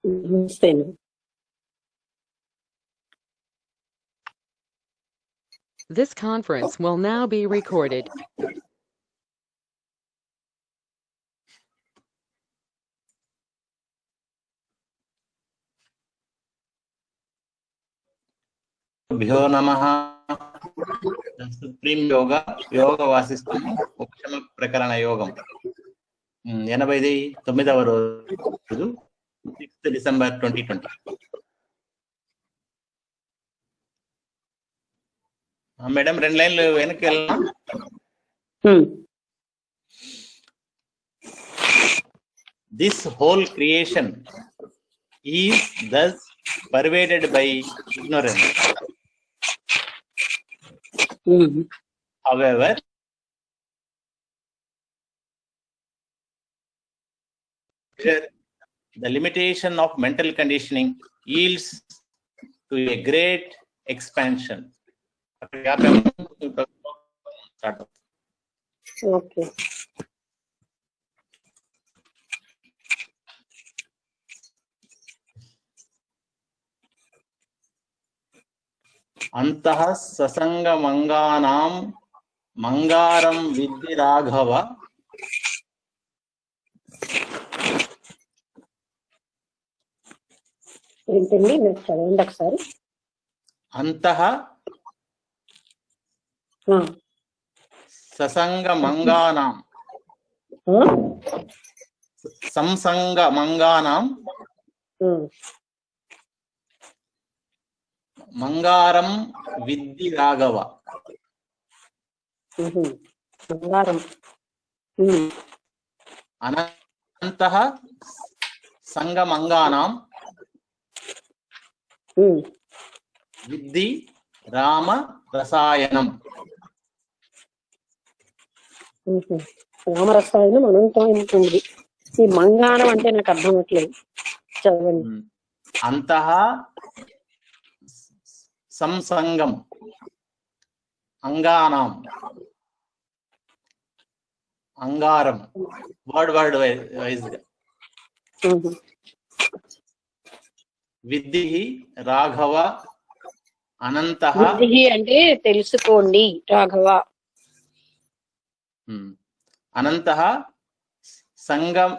నమస్తే. This conference will now be recorded. भ्यो नमः. सुप्रीम योग वासिष्ठम ఉపశమ ప్రకరణ యోగం 89వ రోజు 6 డిసెంబర్ 2020. మేడం 2 లైన్లు వెనక్కి వెళ్ళాం. This whole creation is thus pervaded by ignorance. However, the limitation of mental conditioning yields to a great expansion. Okay. अंतः ससंग मंगानां मंगारं विद्धि राघव. ఏంటండి మీరు చదవండి ఒకసారి. అంతః ససంగ మంగానాం సంసంగ మంగానాం మంగారం విద్ధి రాఘవ. మంగారం అనంతః సంగమంగానాం విద్ధి రామ రసాయనం. రామరసాయనం అనంతమైనటువంటి. ఈ మంగానం అంటే నాకు అర్థం అవట్లేదు, చదవండి. అంతః సంసంగం అంగానాం అంగారం వర్డ్ వైజ్ గా. విద్ధి రాఘవ అనంతః. విద్ధి అంటే తెలుసుకోండి రాఘవ. అనంతః సంగం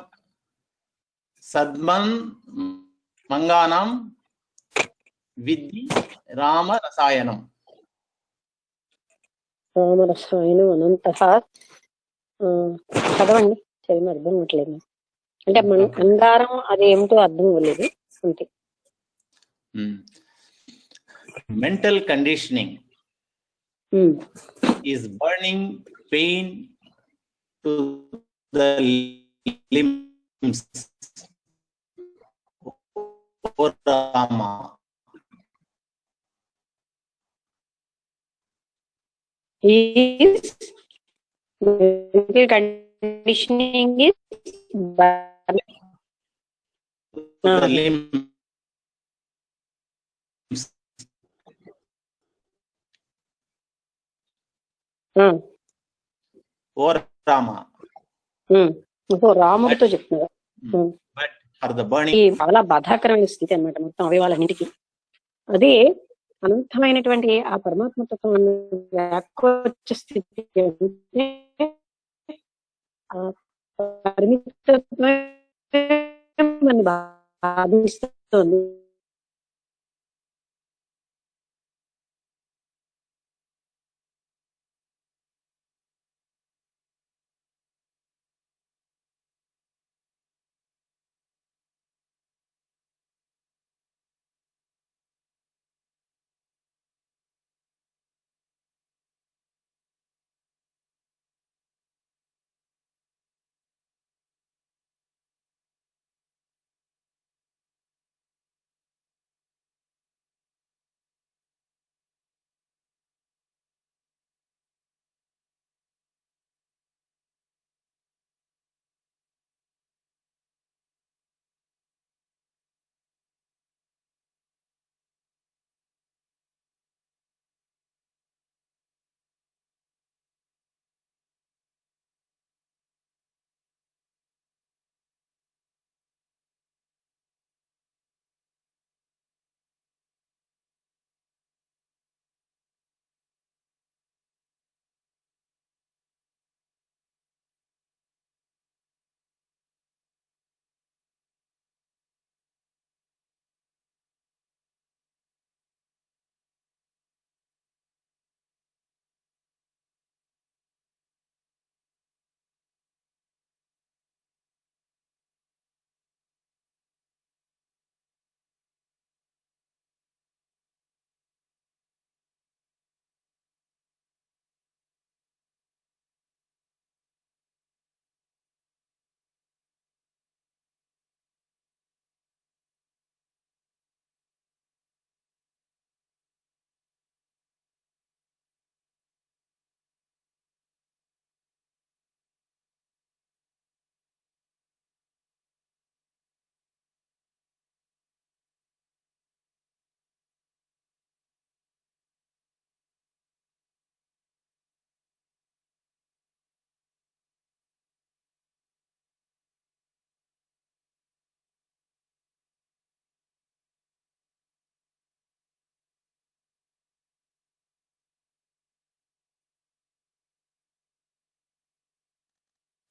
సద్మన్ మంగానాం విద్ధి రామ రసాయనం. రామరసాయనం అనంతః. చదవండి, చదివిన అర్థం అవట్లేదు. అంటే మన అంగారం అదేమిటో అర్థం అవ్వలేదు అంతే. Mental conditioning is burning pain to the limbs. ఓ Rama. Mental conditioning is the limbs. ఓ రామ. రాముడితో చెప్తున్నారు. బట్ ఫర్ ద బర్నింగ్ చాలా బాధాకరమైన స్థితి అన్నమాట మొత్తం అవయవాలన్నిటికీ. అదే అనంతమైనటువంటి ఆ పరమాత్మతత్వం వ్యాకోచ స్థితి అంటే ఆ పరిమితత్వమే మనని బాధిస్తుంది.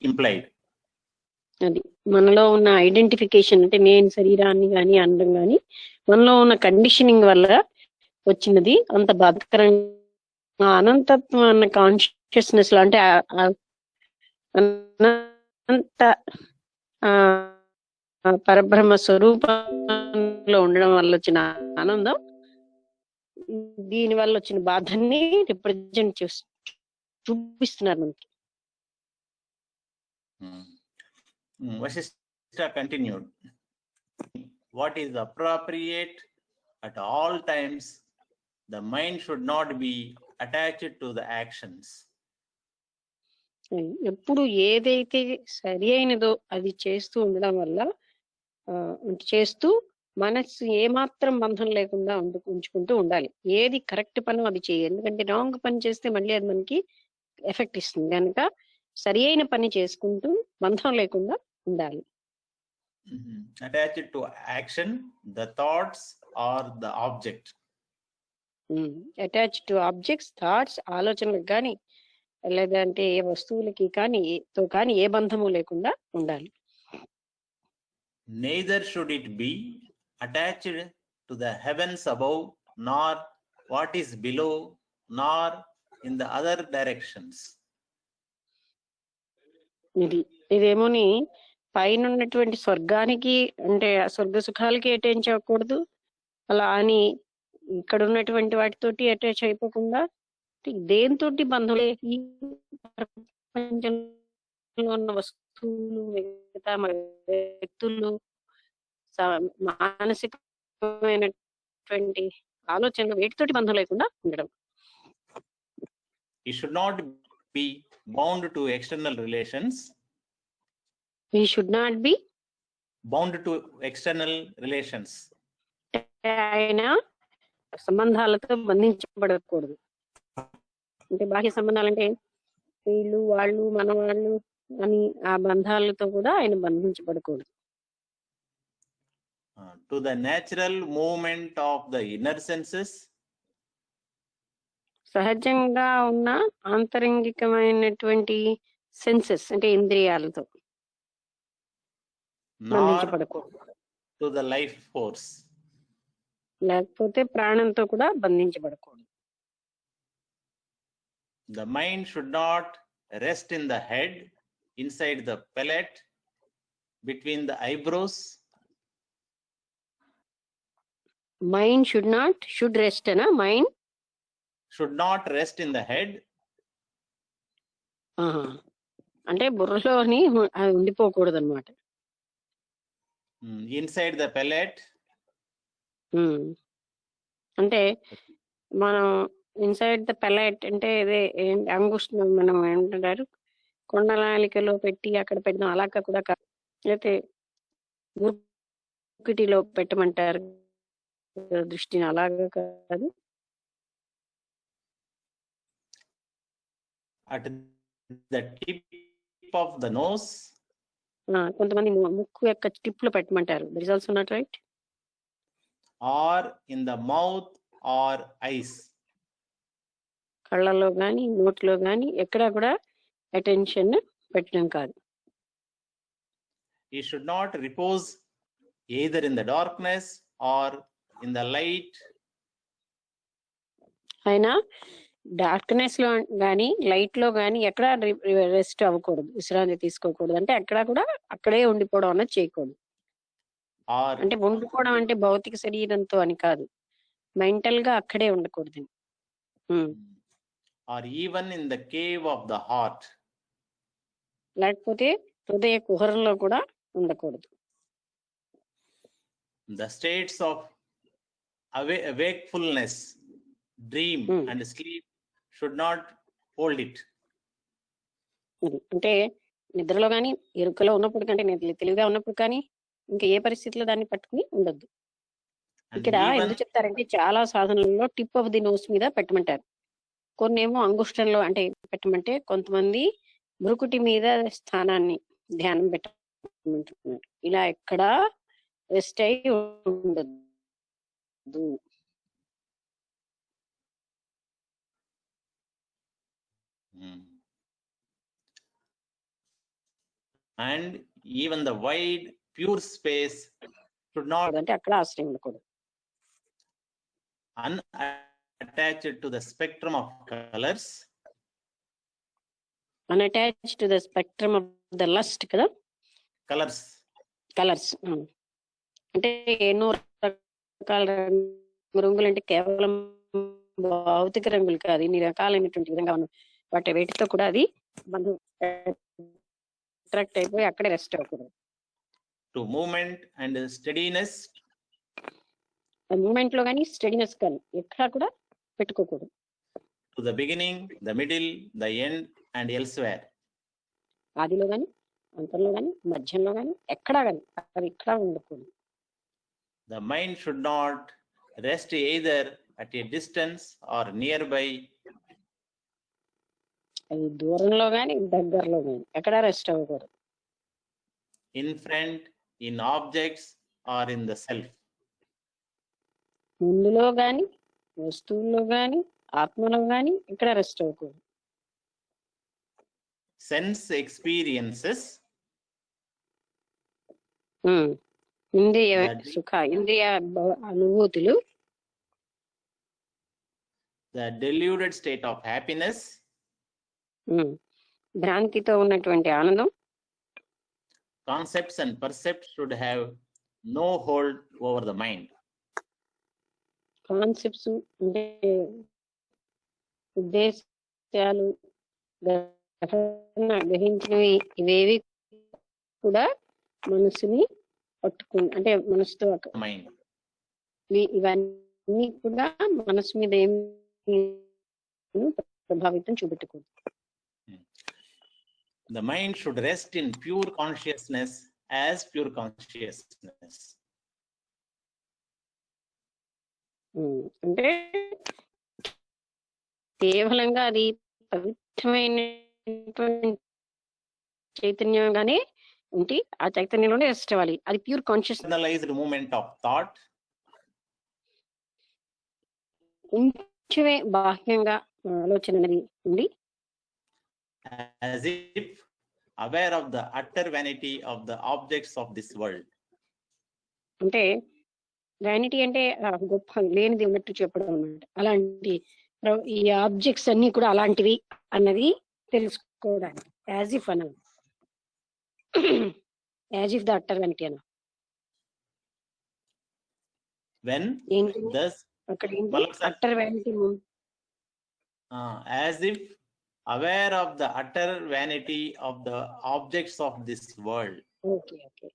implied. అది మనలో ఉన్న ఐడెంటిఫికేషన్, అంటే నేను శరీరాన్ని కానీ అనడం కానీ మనలో ఉన్న కండిషనింగ్ వల్ల వచ్చినది అంత బాధకరంగా. అనంతత్వం అన్న కాన్షియస్నెస్ లో, అంటే అనంత పరబ్రహ్మ స్వరూపంలో ఉండడం వల్ల వచ్చిన ఆనందం దీని వల్ల వచ్చిన బాధని రిప్రజెంట్ చేసి చూపిస్తున్నారు మనకి. Vasishtha continued, what is appropriate at all times, the mind should not be attached to the actions. ఎప్పుడు ఏదైతే సరి అయినదో అది చేస్తూ ఉండడం వల్ల చేస్తూ మనసు ఏమాత్రం బంధం లేకుండా ఉంచుకుంటూ ఉండాలి. ఏది కరెక్ట్ పని అది చేయాలి. ఎందుకంటే రాంగ్ పని చేస్తే మళ్ళీ అది మనకి ఎఫెక్ట్ ఇస్తుంది కనుక సరి అయిన పని చేసుకుంటూ బంధం లేకుండా ఉండాలి. Attached to action, the thoughts or the object. Attach to objects, thoughts, ఆలోచనలకు కానీ లేదంటే ఏ వస్తువులకి కానీ ఏ బంధము లేకుండా ఉండాలి. Neither should it be attached to the heavens above, nor what is below, nor in the other directions. ఇదేమోని పైన ఉన్నటువంటి స్వర్గానికి, అంటే స్వర్గ సుఖాలకి అటాచ్ అవ్వకూడదు, అలా అని ఇక్కడ ఉన్నటువంటి వాటితోటి అటాచ్ అయిపోకుండా దేనితోటి బంధం ఈ ప్రపంచంలో ఉన్న వస్తువులు, మిగతా వ్యక్తులు, మానసికమైనటువంటి ఆలోచనలు వీటితోటి బంధం లేకుండా ఉండడం. He should not be bound to external relations. He should not be bound to external relations. ఆయన సంబంధాలతో బంధించబడకూడదు. అంటే బాహ్య సంబంధాలంటే వీళ్ళు వాళ్ళు మన వాళ్ళు అని ఆ బంధాలతో కూడా ఆయన బంధించబడకూడదు. To the natural movement of the inner senses. సహజంగా ఉన్న ఆంతరంగికమైనటువంటి సెన్సెస్ అంటే ఇంద్రియాలతో బంధించబడకూడదు. To the life force. లేకపోతే ప్రాణంతో కూడా బంధించబడకూడదు. The mind should not rest in the head, inside the palate, between the eyebrows. Mind should rest na mind should not rest in the head. అంటే బుర్రలోని అది ఉండిపోకూడదు అన్నమాట. Inside the palate. అంటే మనం inside the పెలైట్ అంటే ఇదే అంగుష్టం మనం ఏమంటారు కొండలాలికలో పెట్టి అక్కడ పెట్టడం అలా కూడా అయితే ముక్కుటిలో పెట్టమంటారు దృష్టిని, అలాగా కాదు. At the tip of the nose. కొంతమంది ముక్కు యొక్క టిప్ లో పెట్టమంటారు. That is also not right. Or in the mouth or eyes. కళ్ళలో గాని నోట్లో గాని ఎక్కడా కూడా అటెన్షన్ పెట్టడం కాదు. He should not repose either in the darkness or in the light. ఆయన డార్క్నెస్ లో గాని లైట్ లో గాని ఎక్కడ రెస్ట్ అవ్వకూడదు, విశ్రాంతి తీసుకోకూడదు. అంటే ఎక్కడ కూడా అక్కడే ఉండిపోవడం అన్నది చేయకూడదు. అంటే ఉండిపోవడం అంటే భౌతిక శరీరంతో అని కాదు, మెంటల్ గా అక్కడే ఉండకూడదు. Or even in the cave of the heart. లేకపోతే హృదయ కుహరంలో కూడా ఉండకూడదు. The states of wakefulness, dream and sleep should not hold it. అంటే నిద్రలో కానీ ఎరుకలో ఉన్నప్పుడు కంటే తెలివిగా ఉన్నప్పుడు కానీ ఇంకా ఏ పరిస్థితిలో దాన్ని పట్టుకుని ఉండొద్దు. ఇక్కడ ఎందుకు చెప్తారంటే చాలా సాధనలలో టిప్ ఆఫ్ ది నోస్ మీద పెట్టమంటారు, కొన్ని ఏమో అంగుష్టంలో అంటే పెట్టమంటే, కొంతమంది భ్రుకుటి మీద స్థానాన్ని ధ్యానం పెట్టమంటున్నారు. ఇలా ఎక్కడా రెస్ట్ అయి ఉండద్దు. and even the wide pure space should not అంటే అక్కడ ఆశ్రయం ఉండకూడదు. unattached to the spectrum of colors, unattached to the spectrum of the lust కదా, colors, కలర్స్. అంటే ఎన్నో రకాల రంగులు అంటే కేవలం భౌతిక రంగులు కాదు, ఇన్ని రకాలైనటువంటి విధంగా ఉన్న వాటి వేటితో కూడా అది మనం అట్రాక్ట్ అయిపోయి అక్కడే రెస్ట్ అవ్వకూడదు. to movement and steadiness, movement లో కానీ స్టడీనెస్ కానీ ఎక్కడా కూడా పెట్టుకోకూడదు. to the beginning, the middle, the end, and elsewhere. ఆదిలో కానీ అంతంలో కానీ మధ్యంలో కానీ ఎక్కడా కానీ అది ఎక్కడా ఉండకూడదు. The mind should not rest either at a distance or nearby, అది దూరంలో కానీ దగ్గరలో కానీ ఎక్కడా రెస్ట్ అవ్వకూడదు. in front, in objects, or in the self. ముందులో కానీ వస్తువుల్లో కానీ ఆత్మలో కానీ ఇక్కడ రెస్ట్ అవ్వకూడదు. Sense experiences, ఇంద్రియ That- సుఖ ఇంద్రియ అనుభూతులు, the deluded state of happiness, భ్రాంతితో ఉన్నటువంటి ఆనందం, concepts and percepts should have no hold over the mind. Concepts అంటే ఉద్దేశాలు, గ్రహించినవి ఇవేవి కూడా మనసుని అంటే మనసుతో Mind. ఇవన్నీ కూడా మనసు మీద ఏమి ప్రభావితం చూపెట్టకూడదు. The mind should rest in pure consciousness as pure consciousness. అంటే కేవలంగా అది పవిత్రమైన చైతన్యంగానే ఉండి ఆ చైతన్యంలోనే రెస్ట్ అవ్వాలి. అది pure conscious. Internalized movement of thought, కొంచెమే బాహ్యంగా ఆలోచన అనేది ఉంది, as if aware of the utter vanity of the objects of this world. అంటే వ్యానిటీ అంటే గొప్ప లేనిది ఉన్నట్టు చెప్పడం అన్నమాట. అలాంటి ఈ ఆబ్జెక్ట్స్ అన్ని కూడా అలాంటివి అన్నది తెలుసుకోవడానికి యాజ్ ఇఫ్ అన్నది, as if the utter vanity అన్న When ఏంటి thus, అక్కడ ఏంటి Malam sir. Utter vanity. as if aware of the utter vanity of the objects of this world. Okay okay,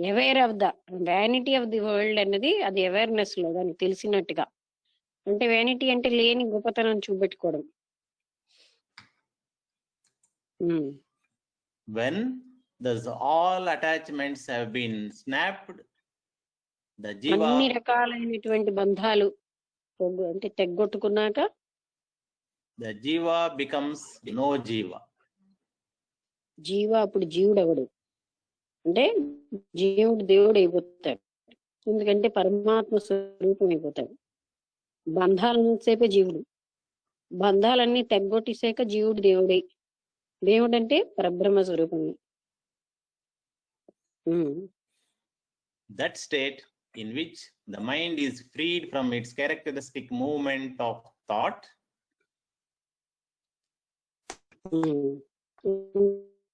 aware of the vanity of the world అన్నది అది awareness లో దానికి తెలిసినట్టుగా. అంటే వ్యానిటీ అంటే లేని గొప్పతనం చూపెట్టుకోవడం. When thus all attachments have been snapped, the jiva, అన్ని రకాలైనటువంటి బంధాలు అంటే తెగ్గొట్టుకున్నాక the jiva becomes no jiva. జీవ అప్పుడు జీవుడు అవడు, అంటే జీవుడు దేవుడు అయిపోతాడు. ఎందుకంటే పరమాత్మ స్వరూపం అయిపోతాడు. బంధాలసేపే జీవుడు, బంధాలన్నీ తెగ్గొట్టేసాక జీవుడు దేవుడే. దేవుడు అంటే పరబ్రహ్మ స్వరూపమే. That state in which the mind is freed from its characteristic movement of thought,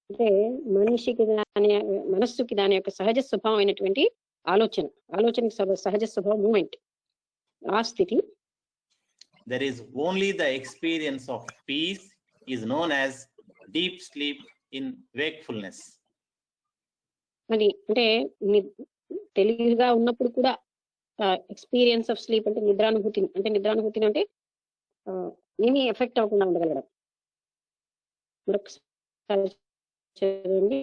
అంటే మనిషికి దాని మనస్సుకి దాని యొక్క సహజ స్వభావం అయినటువంటి ఆలోచనకి సహజ స్వభావం మూమెంట్, ఆ స్థితి. there is only the experience of peace is known as deep sleep in wakefulness. అది అంటే తెలివిగా ఉన్నప్పుడు కూడా ఎక్స్పీరియన్స్ ఆఫ్ స్లీప్ అంటే నిద్రానుభూతిని అంటే ఏమీ ఎఫెక్ట్ అవ్వకుండా ఉండగలడం. మరొకసారి చదవండి.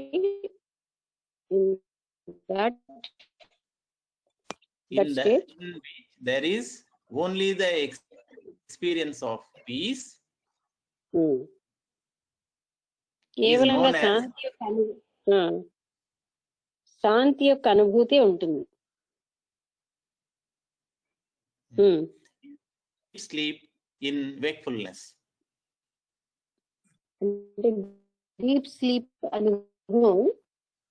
In which there is only the experience of peace, కేవలంగా known as- శాంతి యొక్క అనుభూతి ఉంటుంది. sleep in wakefulness. అంటే డీప్ స్లీప్ అనుభవం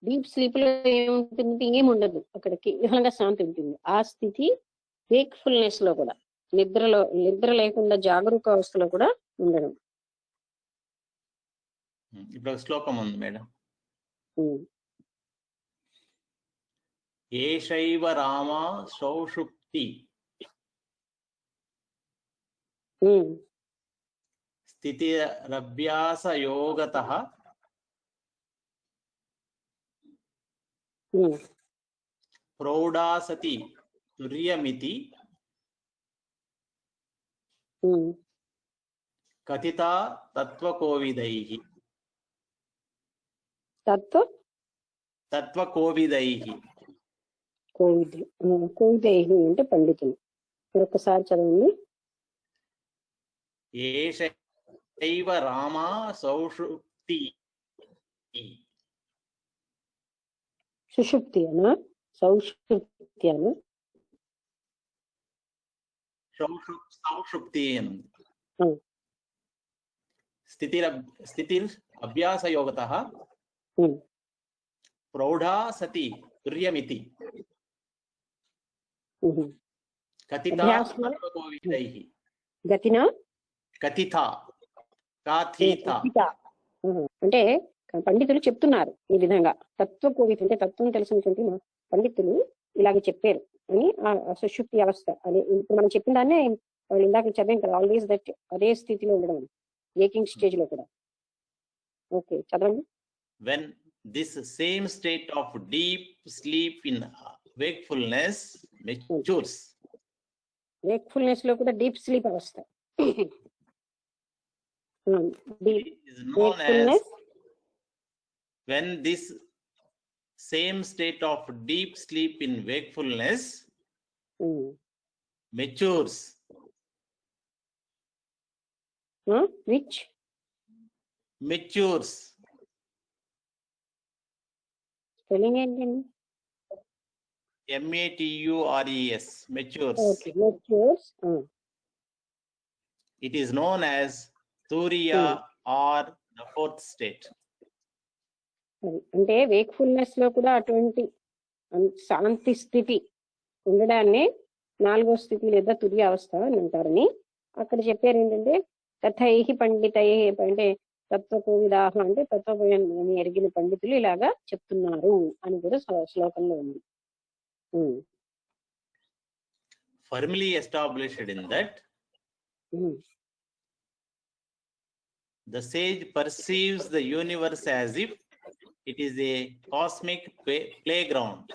డీప్ స్లీప్ లో ఏముంటుంది, ఏముండదు, అక్కడ కేవలంగా శాంతి ఉంటుంది. ఆ స్థితి వేక్ఫుల్నెస్ లో కూడా, నిద్ర లేకుండా జాగరూక అవస్థలో కూడా ఉండడం. ఇప్పుడు ఒక శ్లోకం ఉంది మేడం. ఏషైవ రామ సౌషుప్తి స్థితిరభ్యాసయోగతః ప్రౌఢాసతి తుర్యమితి కథితా తత్వకోవిదైః. తత్వకోవిదైః అంటే పండితులు. మరొకసారి చదవండి. ఏషైవ రామా సౌషుప్తి. సుషుప్తి అనా సౌషుప్తి అనా? సౌషుప్తి స్థితిర్ అభ్యాసయోగతః ప్రౌఢా సతి తుర్యమితి కథితా తత్వకోవిదైః. గతినా కథిత అంటే పండితులు చెప్తున్నారు ఈ విధంగా. తత్వకోవిత అంటే తత్వం తెలిసినటువంటి పండితులు ఇలాగే చెప్పారు అని ఆ సుషుప్తి అవస్థ. అదే ఇప్పుడు మనం చెప్పిన దాన్నే వాళ్ళు ఇందాక చదివాం కదా, ఆల్వేస్ దట్, అదే స్థితిలో ఉండడం, వేకింగ్ స్టేజ్ లో కూడా. ఓకే, చదవండి. When this same state of deep sleep in wakefulness matures. Wakefulness లో కూడా డీప్ స్లీప్ అవస్థ. is known as when this same state of deep sleep in wakefulness matures. Which matures. Spelling ఏంటండి? matures. matures. Okay, matures. It is known as Turiya or the fourth state. అంటే wakefulness లో కూడా అటువంటి శాంతి స్థితి ఉండడాన్ని 4వ స్థితి లేదా తుర్య అవస్థ అని అంటారని అక్కడ చెప్పారు. ఏంటంటే తథైహి పండితై అంటే తత్వకోవిదాహ అంటే తత్వని ఎరిగిన పండితులు ఇలాగా చెప్తున్నారు అని కూడా శ్లోకంలో ఉంది. Firmly established in that, the sage perceives the universe as if it is a cosmic playground.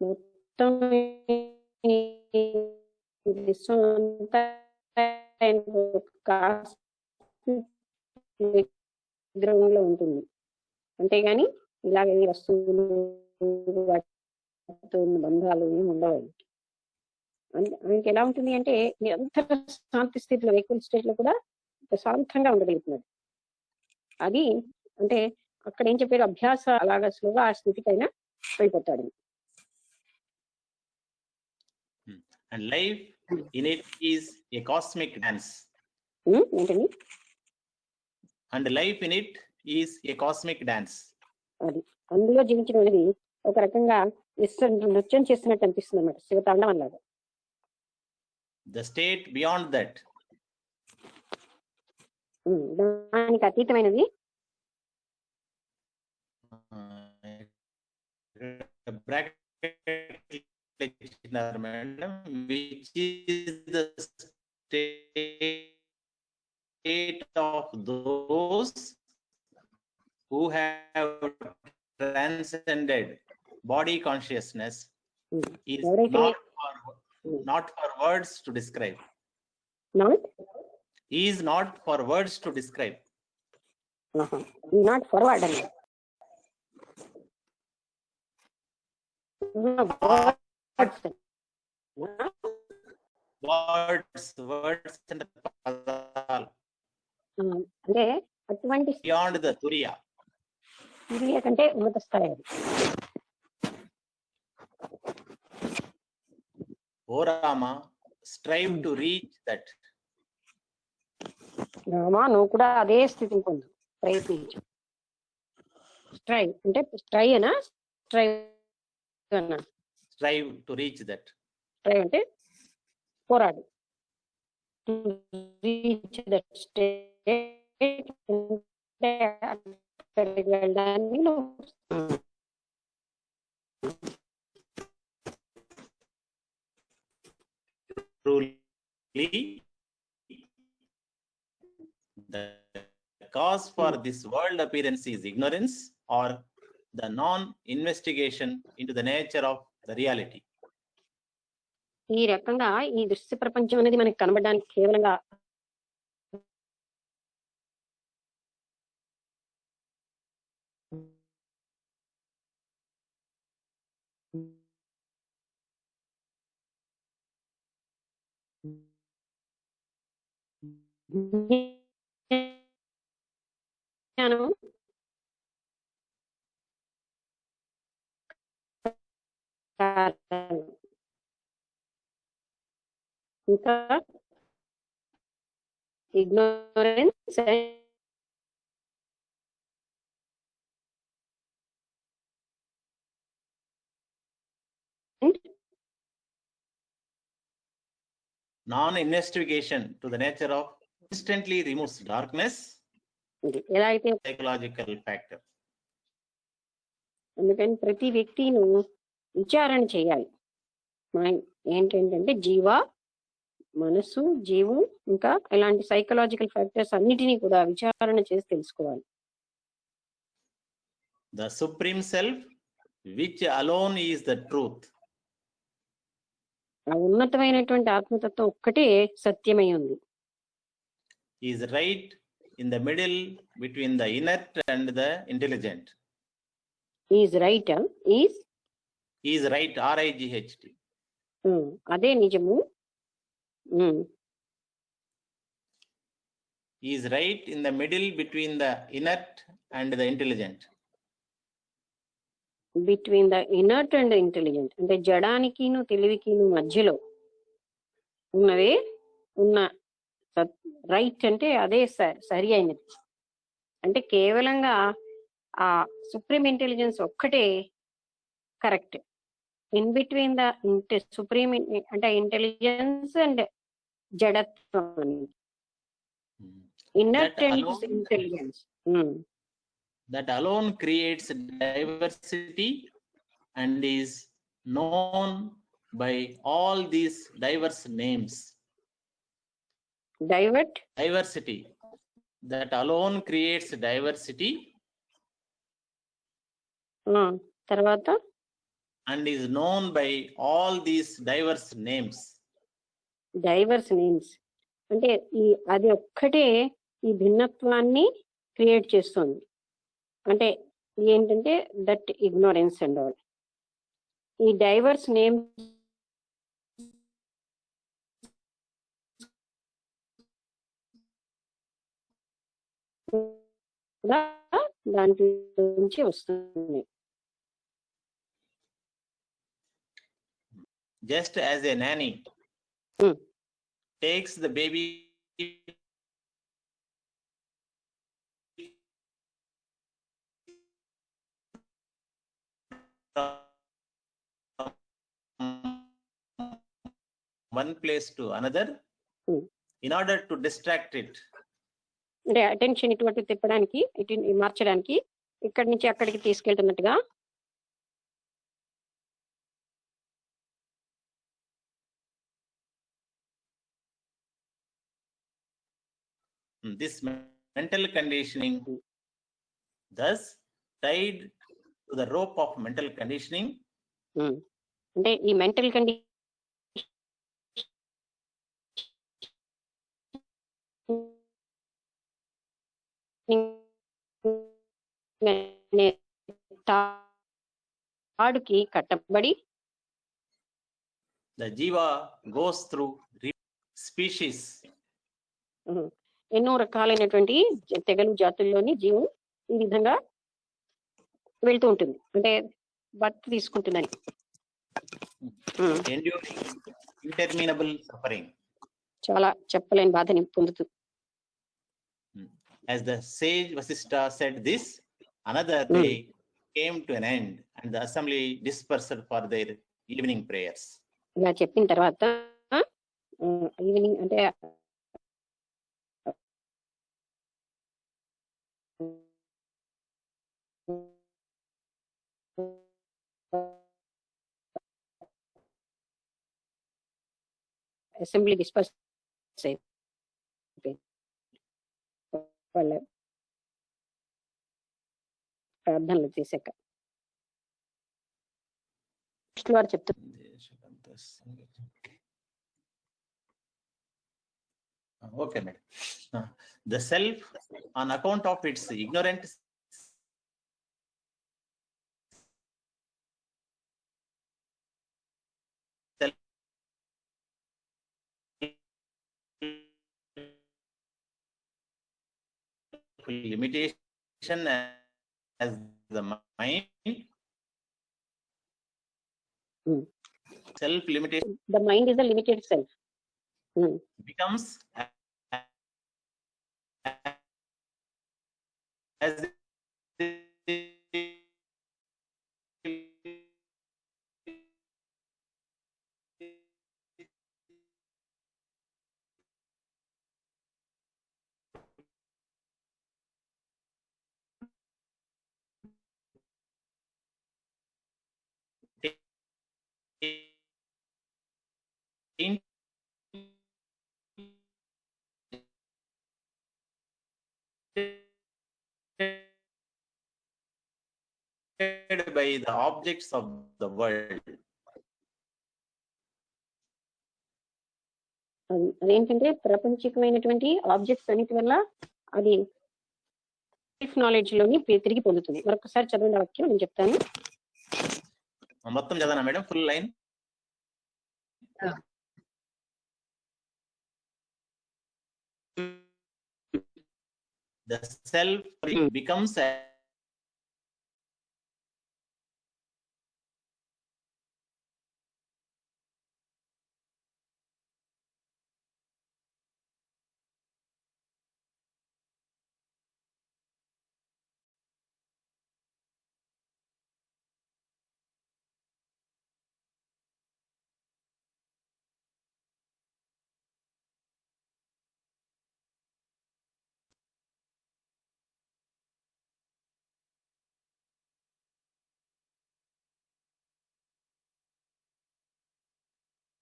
మొత్తం గ్రౌండ్ లో ఉంటుంది. అంతేగాని ఇలాగ ఈ వస్తువులు బంధాలు ఏమి ఉండవు. ఆయనకి ఎలా ఉంటుంది అంటే నిరంతర శాంతి స్థితిలో, వేక్ఫుల్ స్టేట్ లో కూడా ప్రశాంతంగా ఉండగలుగుతున్నాడు. అది అంటే అక్కడ ఏం చెప్పారు, అభ్యాస అలాగా స్లోగా ఆ స్థితికైనా వెళ్ళిపోతాడు. And life in it is a cosmic dance. ఏంటండి? And life in it is a cosmic dance. అది అందులో జీవించడం అనేది ఒక రకంగా నృత్యం చేస్తున్నట్టు అనిపిస్తుంది అన్నమాట, శివతాండవం లాగా. The state beyond that, దానికి అతీతమైనది which is the state of those who have transcended body consciousness, is not for words to describe. Is not for words to describe. Not forward and words and padal. అంటే అటువంటి beyond the turiya. తురియ కంటే ఉన్నత స్థాయి అది. O Rama, strive to reach that. Rama నువ్వు కూడా అదే స్థితిని పొందు, ప్రయత్నించు. స్ట్రైవ్ అంటే ట్రై అనా స్ట్రైవ్ అన్నా? Strive to reach that. Strive అంటే పోరాడు. రీచ్ దట్ స్టేట్ అక్కడికి వెళ్ళడానికి నువ్వు Truly, the cause for this world appearance is ignorance or the non-investigation into the nature of the reality. ఈ రకంగా ఈ దృశ్య ప్రపంచం అనేది మనకి కనబడడానికి కేవలంగా జ్ఞానం ఇంకా ignorance and Non-investigation to the nature of instantly removes darkness, ఎలా అయితే psychological factor. అందుకని ప్రతి వ్యక్తిను విచారణ చేయాలి. ఏంటంటే జీవ, మనసు, జీవం ఇంకా ఇలాంటి సైకలాజికల్ ఫ్యాక్టర్స్ అన్నిటినీ కూడా విచారణ చేసి తెలుసుకోవాలి. The supreme self, which alone is the truth. ఆ ఉన్నతమైనటువంటి ఆత్మతత్వం ఒక్కటే సత్యమై ఉంది. Is right in the middle between the inert and the intelligent. Is right, Is right, RIGHT. అదే నిజము. Is right in the middle between the inert and the intelligent. Between the inert and intelligent అంటే జడానికిను తెలివికిను మధ్యలో ఉన్నవే ఉన్న right అంటే అదే సరి అయినది. అంటే కేవలంగా ఆ సుప్రీం ఇంటెలిజెన్స్ ఒక్కటే correct. In between the supreme అంటే ఇంటెలిజెన్స్ అండ్ జడత్వం అనేది inert and intelligence. That alone creates diversity and is known by all these diverse names. Diversity. That alone creates diversity. తర్వాత And is known by all these diverse names. Divorce names అంటే అది ఒక్కటే ఈ భిన్నత్వాన్ని create చేస్తుంది. అంటే ఏంటంటే that ignorance and all. ఈ divorce name దాంట్లో నుంచి వస్తుంది. Just as a nanny takes the baby one place to another in order to distract it. అంటే అటెన్షన్ ఇటువంటి తిప్పడానికి, ఇటు మార్చడానికి, ఇక్కడి నుంచి అక్కడికి తీసుకెళ్తున్నట్టుగా This mental conditioning, thus tied to the rope of mental conditioning. అంటే ఈ మెంటల్ కండిషన్ తాడుకి కట్టబడి the jiva goes through species. ఎన్నో రకాలైనటువంటి తెగలు జాతుల్లోని జీవం ఈ విధంగా వెళ్తూ ఉంటుంది, అంటే బర్త్ తీసుకుంటుందని. Enduring interminable suffering. చాలా చెప్పలేని బాధని పొందుతూ as the sage Vasishtha said this, another day came to an end, and the assembly dispersed for their evening prayers. ఇలా చెప్పిన తర్వాత ఈవినింగ్ అంటే అసెంబ్లీ డిస్పర్స్ వాళ్ళ ప్రార్థనలు చేశాక వారు చెప్తున్నారు Okay, madam. The self, on account of its ignorant limitation as the mind, self limitation the mind is a limited self. becomes as by the objects of the world. అదేంటంటే ప్రపంచికమైనటువంటి objects అన్నిటి వల్ల అది self knowledge లోని తిరిగి పొందుతుంది. మరొకసారి చదవండి వాక్యం, నేను చెప్తాను. మొత్తం చదవనా madam? Full line. The self becomes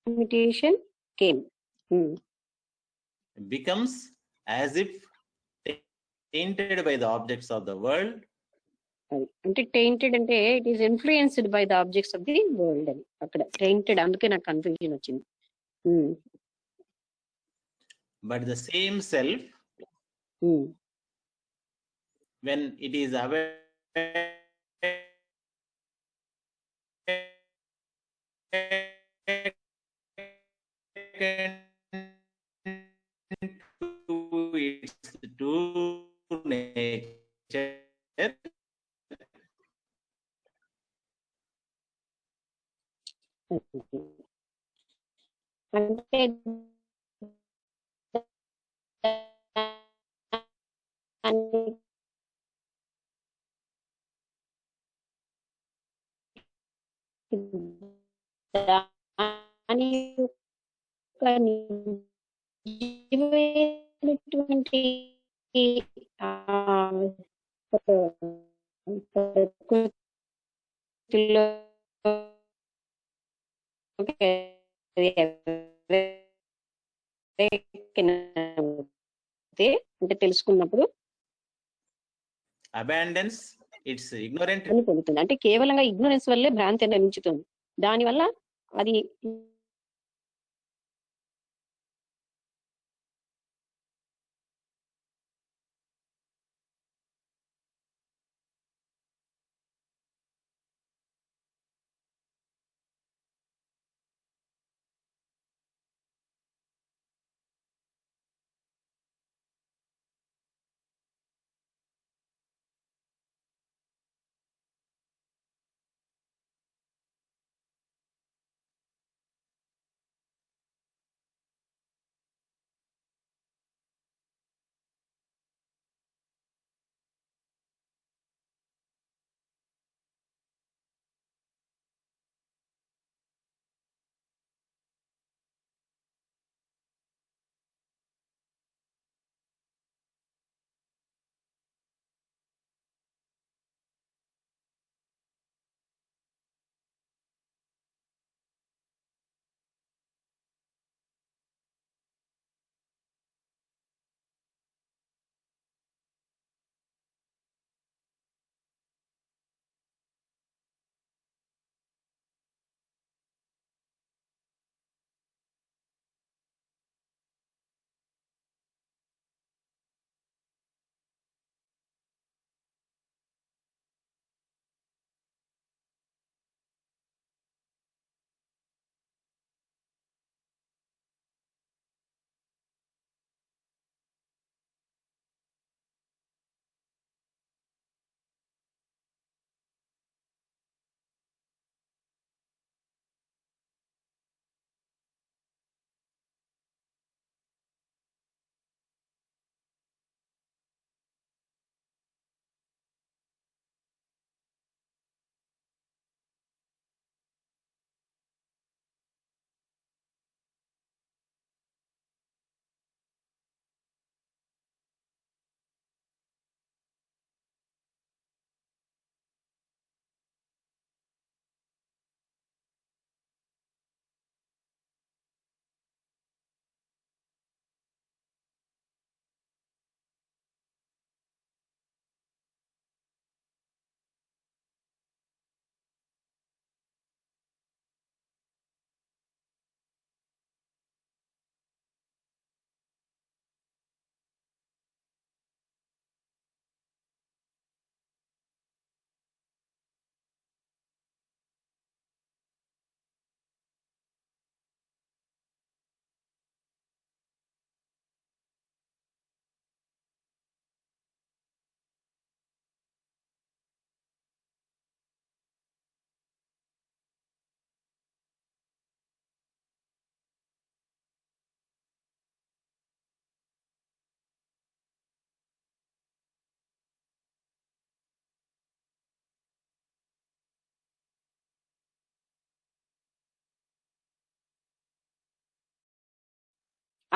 limitation came. Becomes as if tainted by the objects of the world. అంటే tainted అంటే it is influenced by the objects of the world అని అక్కడ tainted, అందుకే నాకు కన్ఫ్యూజన్ వచ్చింది. But the same self, when it is aware to its true nature, అంటే దాని నిజమైనటువంటి ప్రకృతిలో అంటే తెలుసుకున్నప్పుడు abandons its ignorant అని పొందుతుంది. అంటే కేవలంగా ఇగ్నోరెన్స్ వల్లే భ్రాంతి అని నిలుచుతుంది. దానివల్ల అది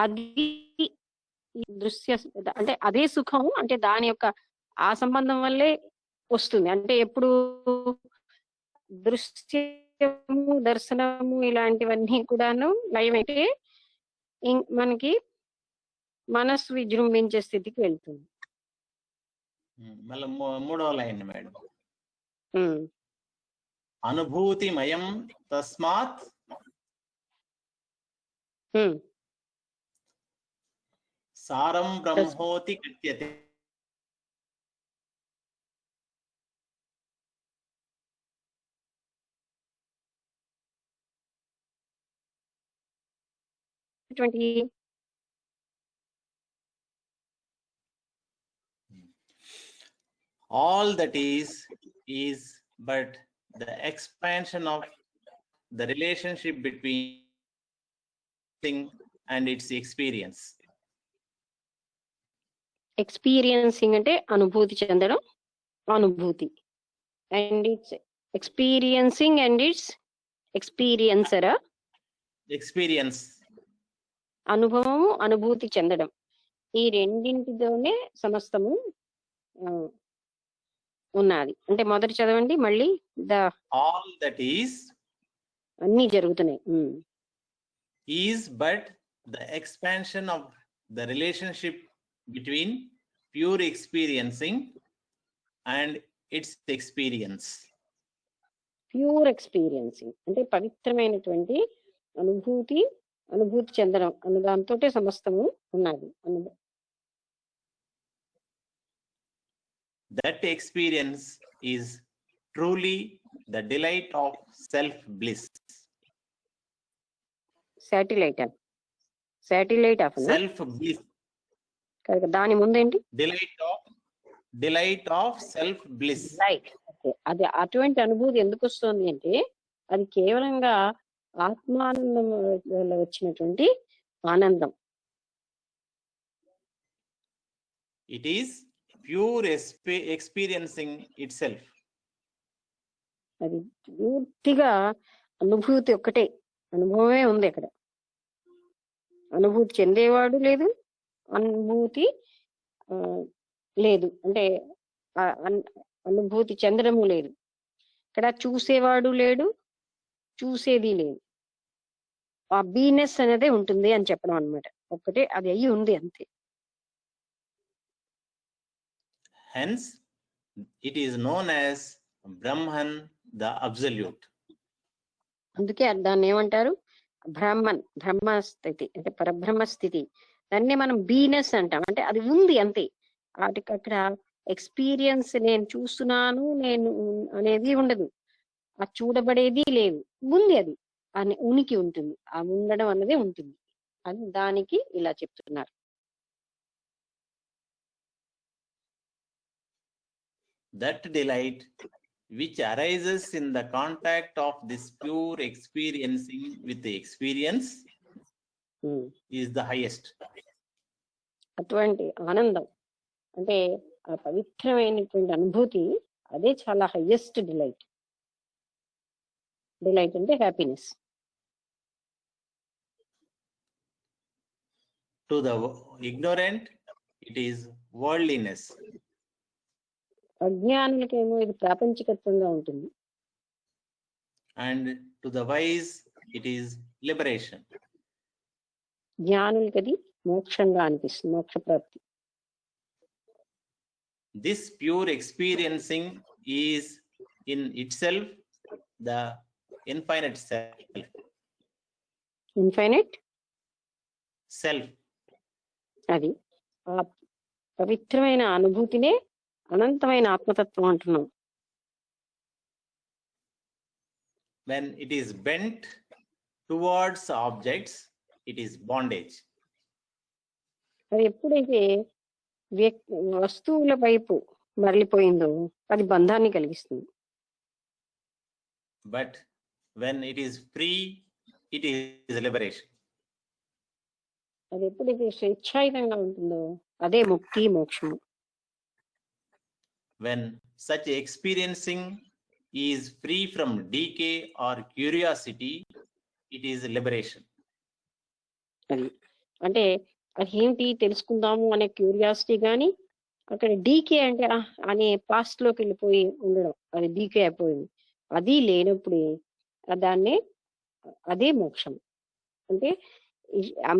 అది ఈ దృశ్య అంటే అదే సుఖం, అంటే దాని యొక్క ఆ సంబంధం వల్లే వస్తుంది. అంటే ఎప్పుడు దృశ్యము దర్శనము ఇలాంటివన్నీ కూడాను లయమైతే మనకి మనస్సు విజృంభించే స్థితికి వెళ్తుంది. మళ్ళీ మూడవ లైన్ మేడం, ఉమ్. అనుభూతిమయం తస్మాత్ ఉమ్. సారం బ్రహ్మోతి కథ్యతే. All that is but the expansion of the relationship between thing and its experience. Experiencing అంటే అనుభూతి చెందడం, అనుభూతి, and its experiencing and its ఎక్స్పీరియన్సరా, ఎక్స్పీరియన్స్ అనుభవము, అనుభూతి చెందడం, ఈ రెండింటితోనే సమస్తము ఉన్నది. అంటే మొదటి చదవండి మళ్ళీ. ఆల్ దట్ ఈస్ అన్ని జరుగుతున్నాయి. Is but the expansion of the relationship between pure experiencing and it's experience. Pure experiencing అంటే పవిత్రమైనటువంటి అనుభూతి, అనుభూతి చెందడం అన్న దాంతో సమస్తము ఉన్నది. That experience is truly the delight of self bliss. Satellite of self bliss. దాని ముందేంటి? delight of self bliss. Right. అది అటువంటి అనుభూతి ఎందుకు వస్తుంది అంటే అది కేవలంగా ఆత్మానందం వల్ల వచ్చినటువంటి ఆనందం. It is pure experiencing itself. అది పూర్తిగా అనుభూతి ఒక్కటే, అనుభవమే ఉంది అక్కడ. అనుభూతి చెందేవాడు లేదు, అనుభూతి లేదు, అంటే అనుభూతి చెందడము లేదు. ఇక్కడ చూసేవాడు లేడు, చూసేది లేదు. ఆ బీనెస్ అనేది ఉంటుంది అని చెప్పడం అన్నమాట. ఒక్కటే అది అయ్యి ఉంది అంతే. Hence, it is known as Brahman, the Absolute. అందుకే దాన్ని ఏమంటారు? బ్రహ్మన్, బ్రహ్మస్థితి అంటే పరబ్రహ్మ స్థితి. దాన్ని మనం బీనెస్ అంటాం. అంటే అది ఉంది అంతే. వాటికి అక్కడ ఎక్స్పీరియన్స్, నేను చూస్తున్నాను నేను అనేది ఉండదు, ఆ చూడబడేది లేదు, ఉంది. అది అని ఉనికి ఉంటుంది, ఆ ఉండడం అన్నది ఉంటుంది. అది దానికి ఇలా చెప్తున్నారు. That delight which arises in the contact of this pure experiencing with the experience is the highest. అటువంటి ఆనందం అంటే ఆ పవిత్రమైనటువంటి అనుభూతి, అదే చాలా హైయెస్ట్ డిలైట్. డిలైట్ అంటే happiness. To the ignorant, it is worldliness. అజ్ఞానులకేమో ఇది ప్రాపంచికత్వంగా ఉంటుంది. And to the wise, it is liberation. జ్ఞానులకి అది మోక్షంగా అనిపిస్తుంది, మోక్ష ప్రాప్తి. This pure experiencing is in itself the infinite self. Infinite Self. అది ఆ పవిత్రమైన అనుభూతినే అనంతమైన ఆత్మతత్వం అంటున్నాం. When it is bent towards objects, it is bondage. అది ఎప్పుడైతే వస్తువుల వైపు మరలిపోయిందో అది బంధాన్ని కలిగిస్తుంది. But when it is free, it is liberation. అది ఎప్పుడైతే స్వేచ్ఛాయుతంగా ఉంటుందో అదే ముక్తి, మోక్షము. When such experiencing is free from decay or curiosity, it is liberation. అది అంటే అది ఏమిటి తెలుసుకుందాము అనే క్యూరియాసిటీ కానీ, అక్కడ డీకే అంటే అనే పాస్ట్ లోకి వెళ్ళిపోయి ఉండడం, అది డీకే అయిపోయింది, అది లేనప్పుడు దాన్నే అదే మోక్షం. అంటే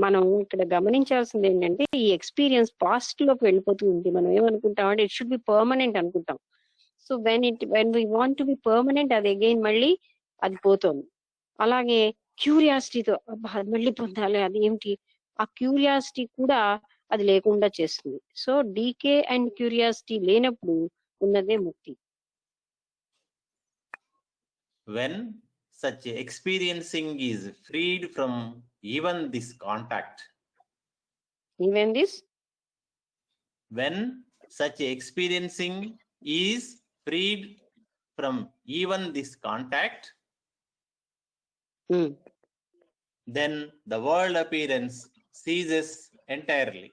మనం ఇక్కడ గమనించాల్సింది ఏంటంటే ఈ ఎక్స్పీరియన్స్ పాస్ట్ లోకి వెళ్ళిపోతూ ఉంది. మనం ఏమనుకుంటాం అంటే ఇట్ షుడ్ బి పర్మనెంట్ అనుకుంటాం. So when we want to be permanent, అది అగైన్ మళ్ళీ అది పోతుంది. అలాగే క్యూరియాసిటీతో మళ్ళీ పొందాలి, అది ఏమిటి, ఆ క్యూరియాసిటీ కూడా అది లేకుండా చేస్తుంది. సో డీకే అండ్ క్యూరియాసిటీ లేనప్పుడు ఉన్నదే ముక్తి. When such experiencing is freed from even this contact, even this, when such experiencing is freed from even this contact, then the world appearance ceases entirely.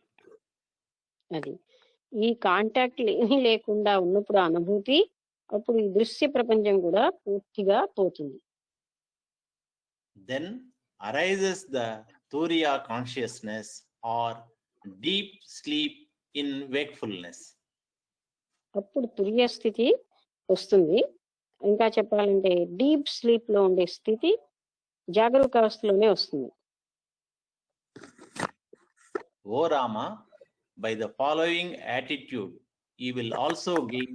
అది ఈ contact ఏమీ లేకుండా ఉన్నప్పుడు అనుభూతి, అప్పుడు ఈ దృశ్య ప్రపంచం కూడా పూర్తిగా పోతుంది. Then arises the Turiya consciousness or deep sleep in wakefulness. అప్పుడు తురియ స్థితి వస్తుంది. ఇంకా చెప్పాలంటే డీప్ స్లీప్ లో ఉండే స్థితి జాగరూక అవస్థలోనే వస్తుంది. O Rama, by the following attitude, you will also gain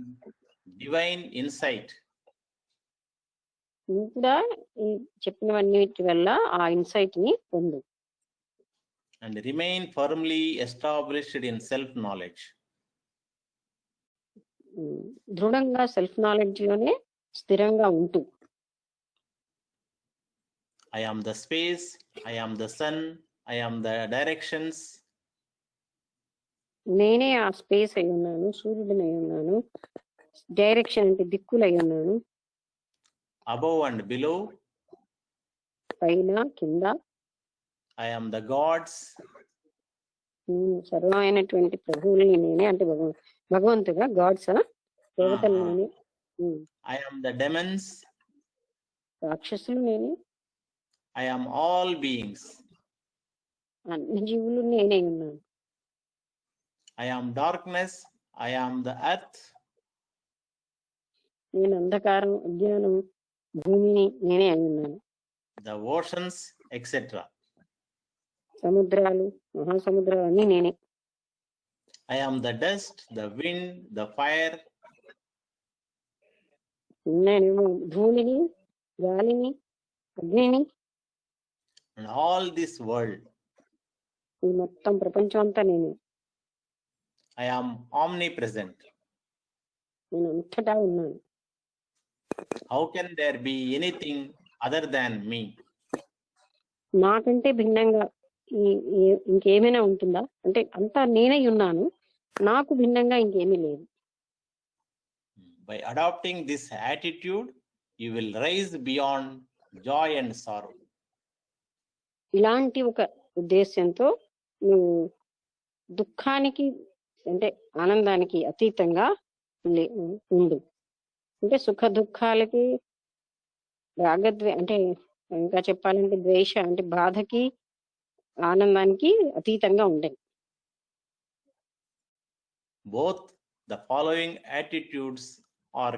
divine insight. నువ్వు కూడా ఈ చెప్పినవన్నిటి వల్ల ఆ ఇన్సైట్ ని పొందు. And remain firmly established in self-knowledge. దృఢంగా సెల్ఫ్ నాలెడ్జ్ లోనే స్థిరంగా ఉంటూ. I am the space, I am the sun, I am the directions. నేనే ఆ స్పేస్ అయి ఉన్నాను, సూర్యుడిని అయి ఉన్నాను, డైరెక్షన్ అంటే దిక్కులు అయి ఉన్నాను, Above and below, పైన కింద. I am the gods. సర్వమైనటువంటి ప్రభువుని నేనే, అంటే భగవంతుగా గాడ్స్ దేవతలు నేనే. I am the demons. రాక్షసులు నేనే. I am all beings. అన్ని జీవులు నేనే ఉన్నాను. I am darkness. I am the earth. నేను అంధకారం, అజ్ఞానం, భూమిని నేనే అయి ఉన్నాను. The oceans, etc. సముద్రాలు, మహాసముద్రాలు అన్ని నేనే. I am the dust, the wind, the fire. నేనేమో ధూళిని, గాలిని, అగ్నిని, And all this world. ఈ మొత్తం ప్రపంచం అంతా నేనే. I am omnipresent. నేను అంతటా ఉన్నాను. How can there be anything other than me? నాకంటే భిన్నంగా ఇంకేమైనా ఉంటుందా? అంటే అంతా నేనై ఉన్నాను, నాకు భిన్నంగా ఇంకేమీ లేదు. By adopting this attitude, you will rise beyond joy and sorrow. ఇలాంటి ఒక ఉద్దేశంతో నువ్వు దుఃఖానికి అంటే ఆనందానికి అతీతంగా ఉండు. అంటే సుఖ దుఃఖాలకి, అంటే ఇంకా చెప్పాలంటే ద్వేష అంటే బాధకి, ఆనందానికి అతీతంగా ఉండండి. Both the following attitudes are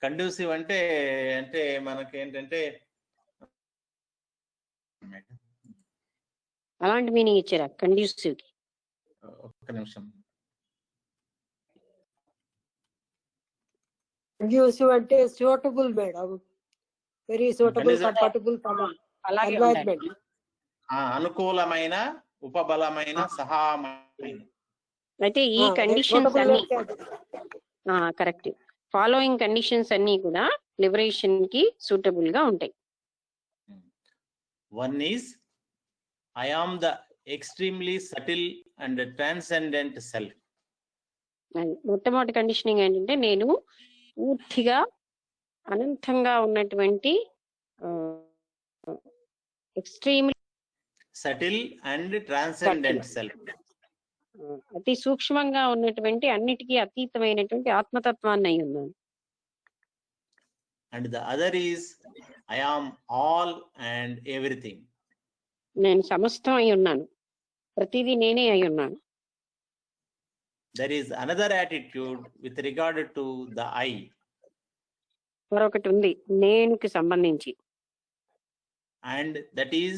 conducive అంటే మనకి ఏంటంటే అలాంటి మీనింగ్ ఇచ్చారా కండ్యూసివ్ కి? ఒక్క నిమిషం. కండ్యూసివ్ అంటే suitable madam, very suitable, comfortable environment. అనుకూలమైన, ఉపబలమైన, సహాయమైన. అయితే ఈ కండిషన్స్ అన్ని కరెక్ట్. ఫాలోయింగ్ కండిషన్స్ అన్ని కూడా లిబరేషన్ కి సూటబుల్ గా ఉంటాయి. One is I am the extremely subtle and transcendent self. మొట్టమొదటి కండిషనింగ్ ఏంటంటే నేను పూర్తిగా అనంతంగా ఉన్నటువంటి extremely subtle and transcendent self. అతి సూక్ష్మంగా ఉన్నటువంటి అన్నిటికీ అతీతమైనటువంటి ఆత్మతత్వాన్ని అయి ఉన్నాను. And the other is I am all and everything. నేను సమస్తం అయి ఉన్నాను, ప్రతిదీ నేనే అయి ఉన్నాను. There is another attitude with regard to the I. మరొకటి ఉంది నేనుకి సంబంధించి, And that is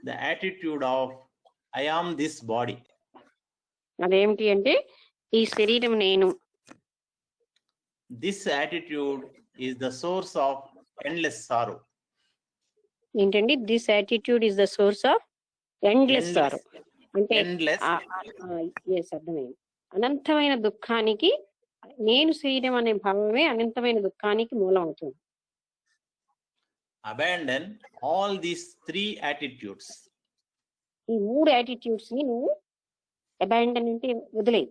the attitude of I am this body. అదేమిటి అంటే ఈ శరీరం నేను. This attitude is the source of endless sorrow. ఏంటండి? This attitude is the source of endless sorrow. అంటే Endless. అర్థమైంది. అనంతమైన దుఃఖానికి నేను శరీరం అనే భావమే అనంతమైన దుఃఖానికి మూలం అవుతుంది. Abandon all these three attitudes. ఈ మూడు యాటిట్యూడ్స్ ని నువ్వు అబాండన్ అంటే వదిలేయి.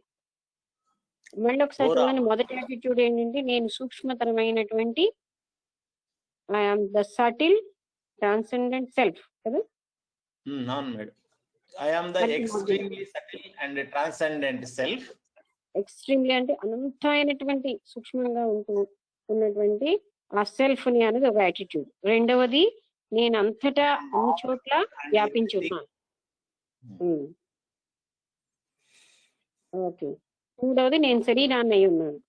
మళ్ళీ ఒకసారి Ora. చూడండి, మొదటి యాటిట్యూడ్ ఏంటంటే నేను సూక్ష్మతరమైనటువంటి I'm the subtle transcendent self కదా. None, madam. I am the But extremely subtle and transcendent self. Extremely అంటే అనంతమైనటువంటి సూక్ష్మంగా ఉన్నటువంటి ఆ సెల్ఫ్ ని అనేది ఒక యాటిట్యూడ్. రెండవది నేను అంతటా అన్ని చోట్ల వ్యాపించి ఉన్నాను. ఓకే. మూడవది నేను శరీరాన్ని అయి ఉన్నాను.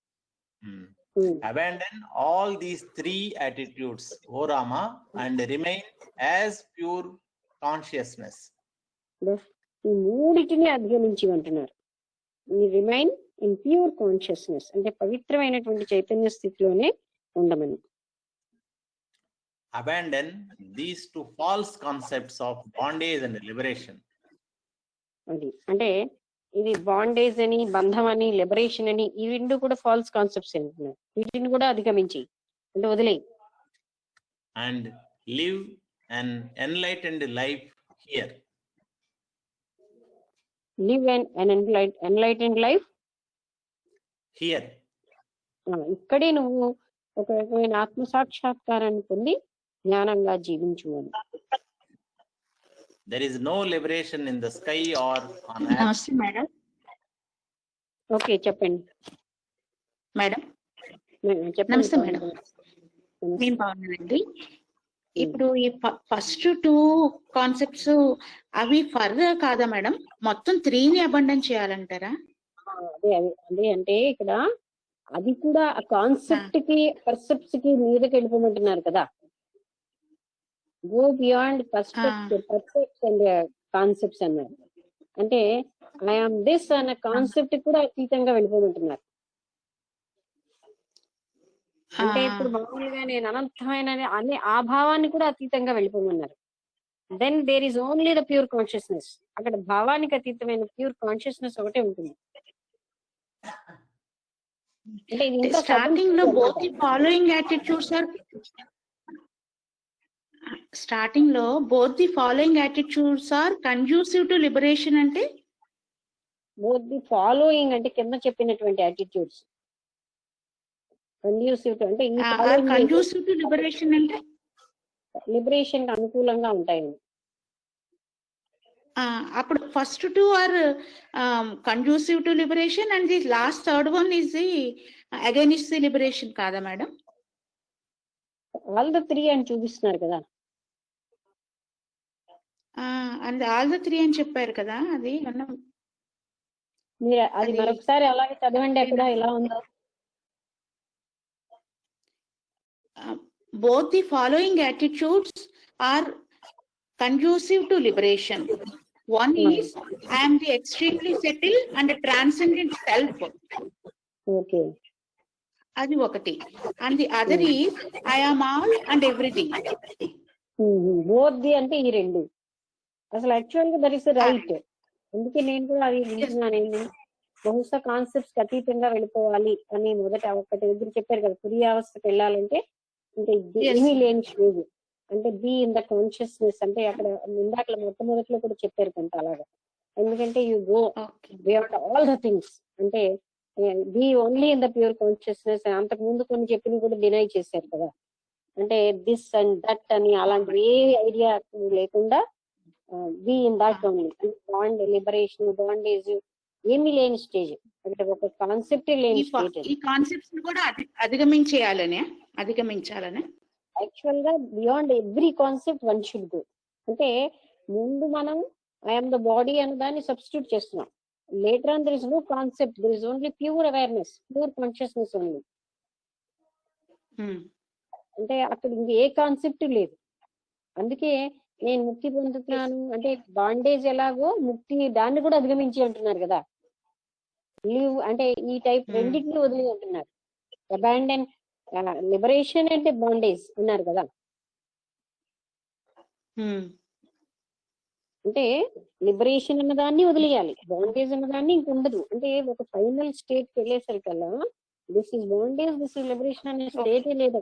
Abandon all these three attitudes, O Rama, and remain as pure consciousness. ఈ మూడిటిని అధిగమించి అంటున్నారు. రిమైన్ ఇన్ ప్యూర్ కాన్షియస్నెస్ అంటే పవిత్రమైనటువంటి చైతన్య స్థితిలోనే ఉండమని. Abandon these two false concepts of bondage and liberation. అది అంటే ఇది బాండేజ్ అని, బంధం అని, లిబరేషన్ అని, ఈ రెండు కూడా ఫాల్స్ కాన్సెప్ట్స్ అంటున్నారు. వీటిని కూడా అధిగమించి అంటే వదిలే. And live an enlightened life here. Live an enlightened life Here. ఇక్కడే నువ్వు ఒక రకమైన ఆత్మ సాక్షాత్కారాన్ని పొంది జ్ఞానంగా జీవించు అని. There is no liberation in the sky or on earth. నమస్తే మేడం. ఓకే చెప్పండి మేడం చెప్పండి. నమస్తే మేడం. నేను బాగున్నానండి. ఇప్పుడు ఈ ఫస్ట్ టూ కాన్సెప్ట్స్ అవి ఫర్దర్ కాదా మేడం? మొత్తం త్రీని అబండన్ చేయాలంటారా? అదే అంటే ఇక్కడ అది కూడా ఆ కాన్సెప్ట్ కి పర్సెప్ట్స్ కి మీదకి వెళ్ళిపోమంటున్నారు కదా. గో బియాండ్ పర్సెప్ట్స్ అండ్ కాన్సెప్ట్స్ అన్నారు. అంటే ఐఆమ్ దిస్ అన్న కాన్సెప్ట్ కూడా అతీతంగా వెళ్ళిపోమంటున్నారు. అంటే ఇప్పుడు మామూలుగా నేను అనంతమైన అనే ఆ భావాన్ని కూడా అతీతంగా వెళ్ళిపోమన్నారు. Then there is only the pure consciousness. అక్కడ భావానికి అతీతమైన ప్యూర్ కాన్షియస్నెస్ ఒకటే ఉంటుంది. అంటే ఇది ఇంకా స్టార్టింగ్ లో both the following attitudes are conducive to liberation. అంటే బోత్ ది ఫాలోయింగ్ అంటే కింద చెప్పినటువంటి యాటిట్యూడ్స్ కండ్యూసివ్ అంటే ఈ కండ్యూసివ్ టు లిబరేషన్ అంటే లిబరేషన్ కి అనుకూలంగా ఉంటాయండి. అప్పుడు first two are conducive to liberation and the last third one is the against the liberation కాదా మేడం? ఆల్ ద త్రీ అని చూపిస్తున్నారు కదా. అండ్ ఆల్ ద త్రీ అని చెప్పారు కదా. అది మీరు అది మరొకసారి అలాగే చదవండి. అక్కడ ఎలా ఉందో. both the following attitudes are conducive to liberation. One is I am the extremely settled and transcendent self. Okay. Adi okati. And the other is I am all and everything. Both the ante ee rendu. అసలు actual గా that is right. అందుకే నేను కూడా అది వింటున్నాను. బహుశా concepts అతీతంగా వెళ్ళిపోవాలి అని మొదట ఒకటి దగ్గర చెప్పారు కదా. తురియావస్థకు వెళ్ళాలంటే అంటే ఏమీ లేని స్టేజ్ అంటే బీ ఇన్ ద కాన్షియస్నెస్. అంటే అక్కడ ఇందాక మొట్టమొదటిలో కూడా చెప్పారు కొంత అలాగా. ఎందుకంటే you go beyond all the things అంటే be only in the pure consciousness. అంతకు ముందు కొన్ని చెప్పినవి కూడా డినై చేశారు కదా. అంటే దిస్ అండ్ దట్ అని అలాంటివి ఏ ఐడియా లేకుండా be in that only. Bond liberation, bondage ఏమీ లేని స్టేజ్, అంటే ఒక కాన్సెప్ట్ లేని స్టేజ్. ఈ కాన్సెప్ట్స్ కూడా అధిగమించాలని యాక్చువల్ గా beyond every concept one should go. అంటే ముందు మనం ఐఎమ్ ద బాడీ అనే దాన్ని సబ్స్టిట్యూట్ చేస్తున్నాం. Later on there is no concept, there is only pure awareness, pure consciousness only. అంటే అక్కడ ఇంక ఏ కాన్సెప్ట్ లేదు. అందుకే నేను ముక్తి పొందుతున్నాను అంటే బాండేజ్ ఎలాగో ముక్తి దాన్ని కూడా అధిగమించి అంటున్నారు కదా. లీవ్ అంటే ఈ టైప్ రెండింటిని వదిలి అంటున్నారు. అబాండన్ లిబరేషన్ అంటే బాండేజ్ అన్నారు కదా. అంటే లిబరేషన్ అన్న దాన్ని వదిలేయాలి, బాండేజ్ అన్న దాన్ని ఇంక ఉండదు. అంటే ఒక ఫైనల్ స్టేట్ కి వెళ్ళేసరికల్లా this is bondage, this is liberation అనే స్టేట్ లేదు.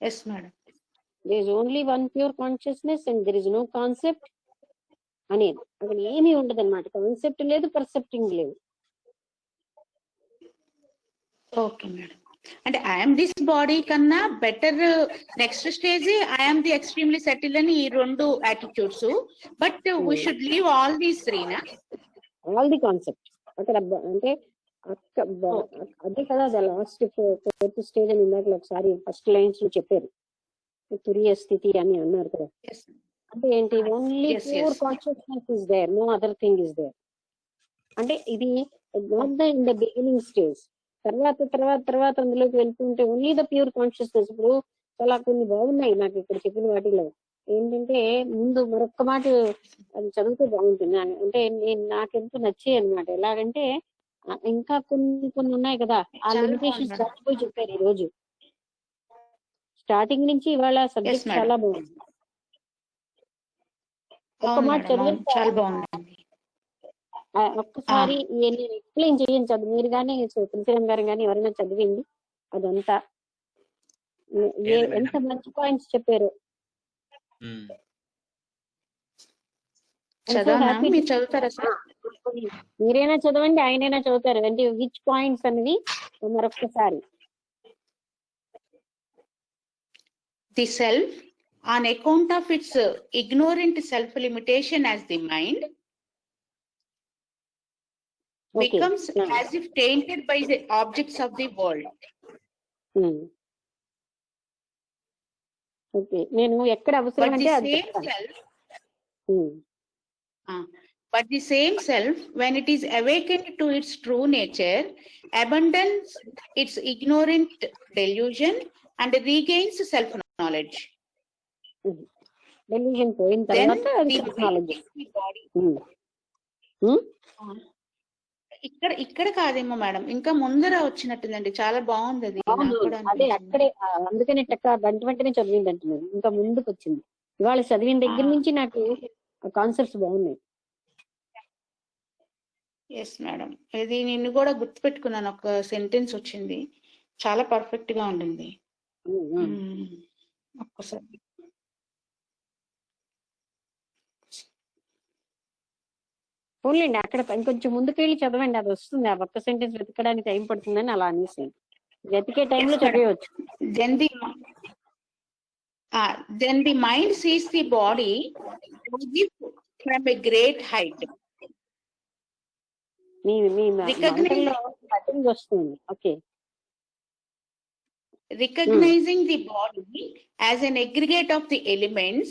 yes madam, there is only one pure consciousness and there is no concept అనేది. అక్కడ ఏమీ ఉండదు అనమాట. కాన్సెప్ట్ లేదు, పర్సెప్టింగ్ లేదు. Okay madam. అంటే ఐఎమ్ దిస్ బాడీ కన్నా better next stage I'm the extremely subtle అని ఈ రెండు attitudes. But we should leave all these త్రీనా? ఆల్ ది కాన్సెప్ట్ అక్కడ అంటే అదే కదా అది లాస్ట్ ఫోర్త్ స్టేజ్ అని ఇందాక ఒకసారి ఫస్ట్ లైన్స్ లో చెప్పారు, తురియ స్థితి అని అన్నారు కదా. అంటే ఏంటి, only pure consciousness is there, no other thing is there. అంటే ఇది not the in the beginning stage. తర్వాత తర్వాత తర్వాత అందులోకి వెళ్తుంటే ఓన్లీ ద ప్యూర్ కాన్షియస్నెస్. ఇప్పుడు చాలా కొన్ని బాగున్నాయి నాకు ఇక్కడ చెప్పిన వాటిలో. ఏంటంటే ముందు మరొక్క మాట అది చదివితే బాగుంటుంది. అంటే నాకెంతో నచ్చాయి అనమాట. ఎలాగంటే ఇంకా కొన్ని కొన్ని ఉన్నాయి కదా, ఆ లిమిటేషన్స్ పోయి చెప్పారు ఈ రోజు. స్టార్టింగ్ నుంచి ఇవాళ సబ్జెక్ట్ చాలా బాగుంది. ఒక్క మాట చదివి చాలా బాగుంది. ఒక్కసారి నేను ఎక్స్ప్లెయిన్ చేయను, చదువు మీరు కానీ తులసిరామ్ గారు కానీ ఎవరైనా చదివింది అదంతా ఎంత మంచి పాయింట్స్ చెప్పారు. చదువుతారా సార్? మీరైనా చదవండి, ఆయనైనా చదువుతారు. అంటే విచ్ పాయింట్స్ అనేవి మరొకసారి. The self on account of it's ignorant self limitation as the mind becomes as if tainted by the objects of the world. Okay, నేను ఎక్కడ అవసరం అంటే అది. But the same self, when it is awakened to its true nature, abandons its ignorant delusion and regains self-knowledge. Delusion పోయిన తర్వాత self-knowledge. ఇక్కడ కాదేమో madam, ఇంకా ముందర వచ్చినట్టుందండి. చాలా బాగుంది అది. అదే అక్కడే, అందుకనే వెంటనే చదివింది అంటున్నాను. ఇంకా ముందుకు వచ్చింది. ఇవాళ చదివిన దగ్గర నుంచి నాకు కాన్సెప్ట్స్ బాగున్నాయి. ఎస్ మేడం, ఇది నిన్ను కూడా గుర్తు పెట్టుకున్నాను. ఒక సెంటెన్స్ వచ్చింది, చాలా పర్ఫెక్ట్ గా ఉండింది. ఒక్కసారి పోన్లేండి, అక్కడ ఇంకొంచెం ముందుకెళ్ళి చదవండి, అది వస్తుంది. ఆ ఒక్క సెంటెన్స్ వెతకడానికి టైం పడుతుందని అలా అనేసి వెతికే టైంలో చదివచ్చు. then the mind sees the body from a great height. Recognizing the body as an aggregate of the elements,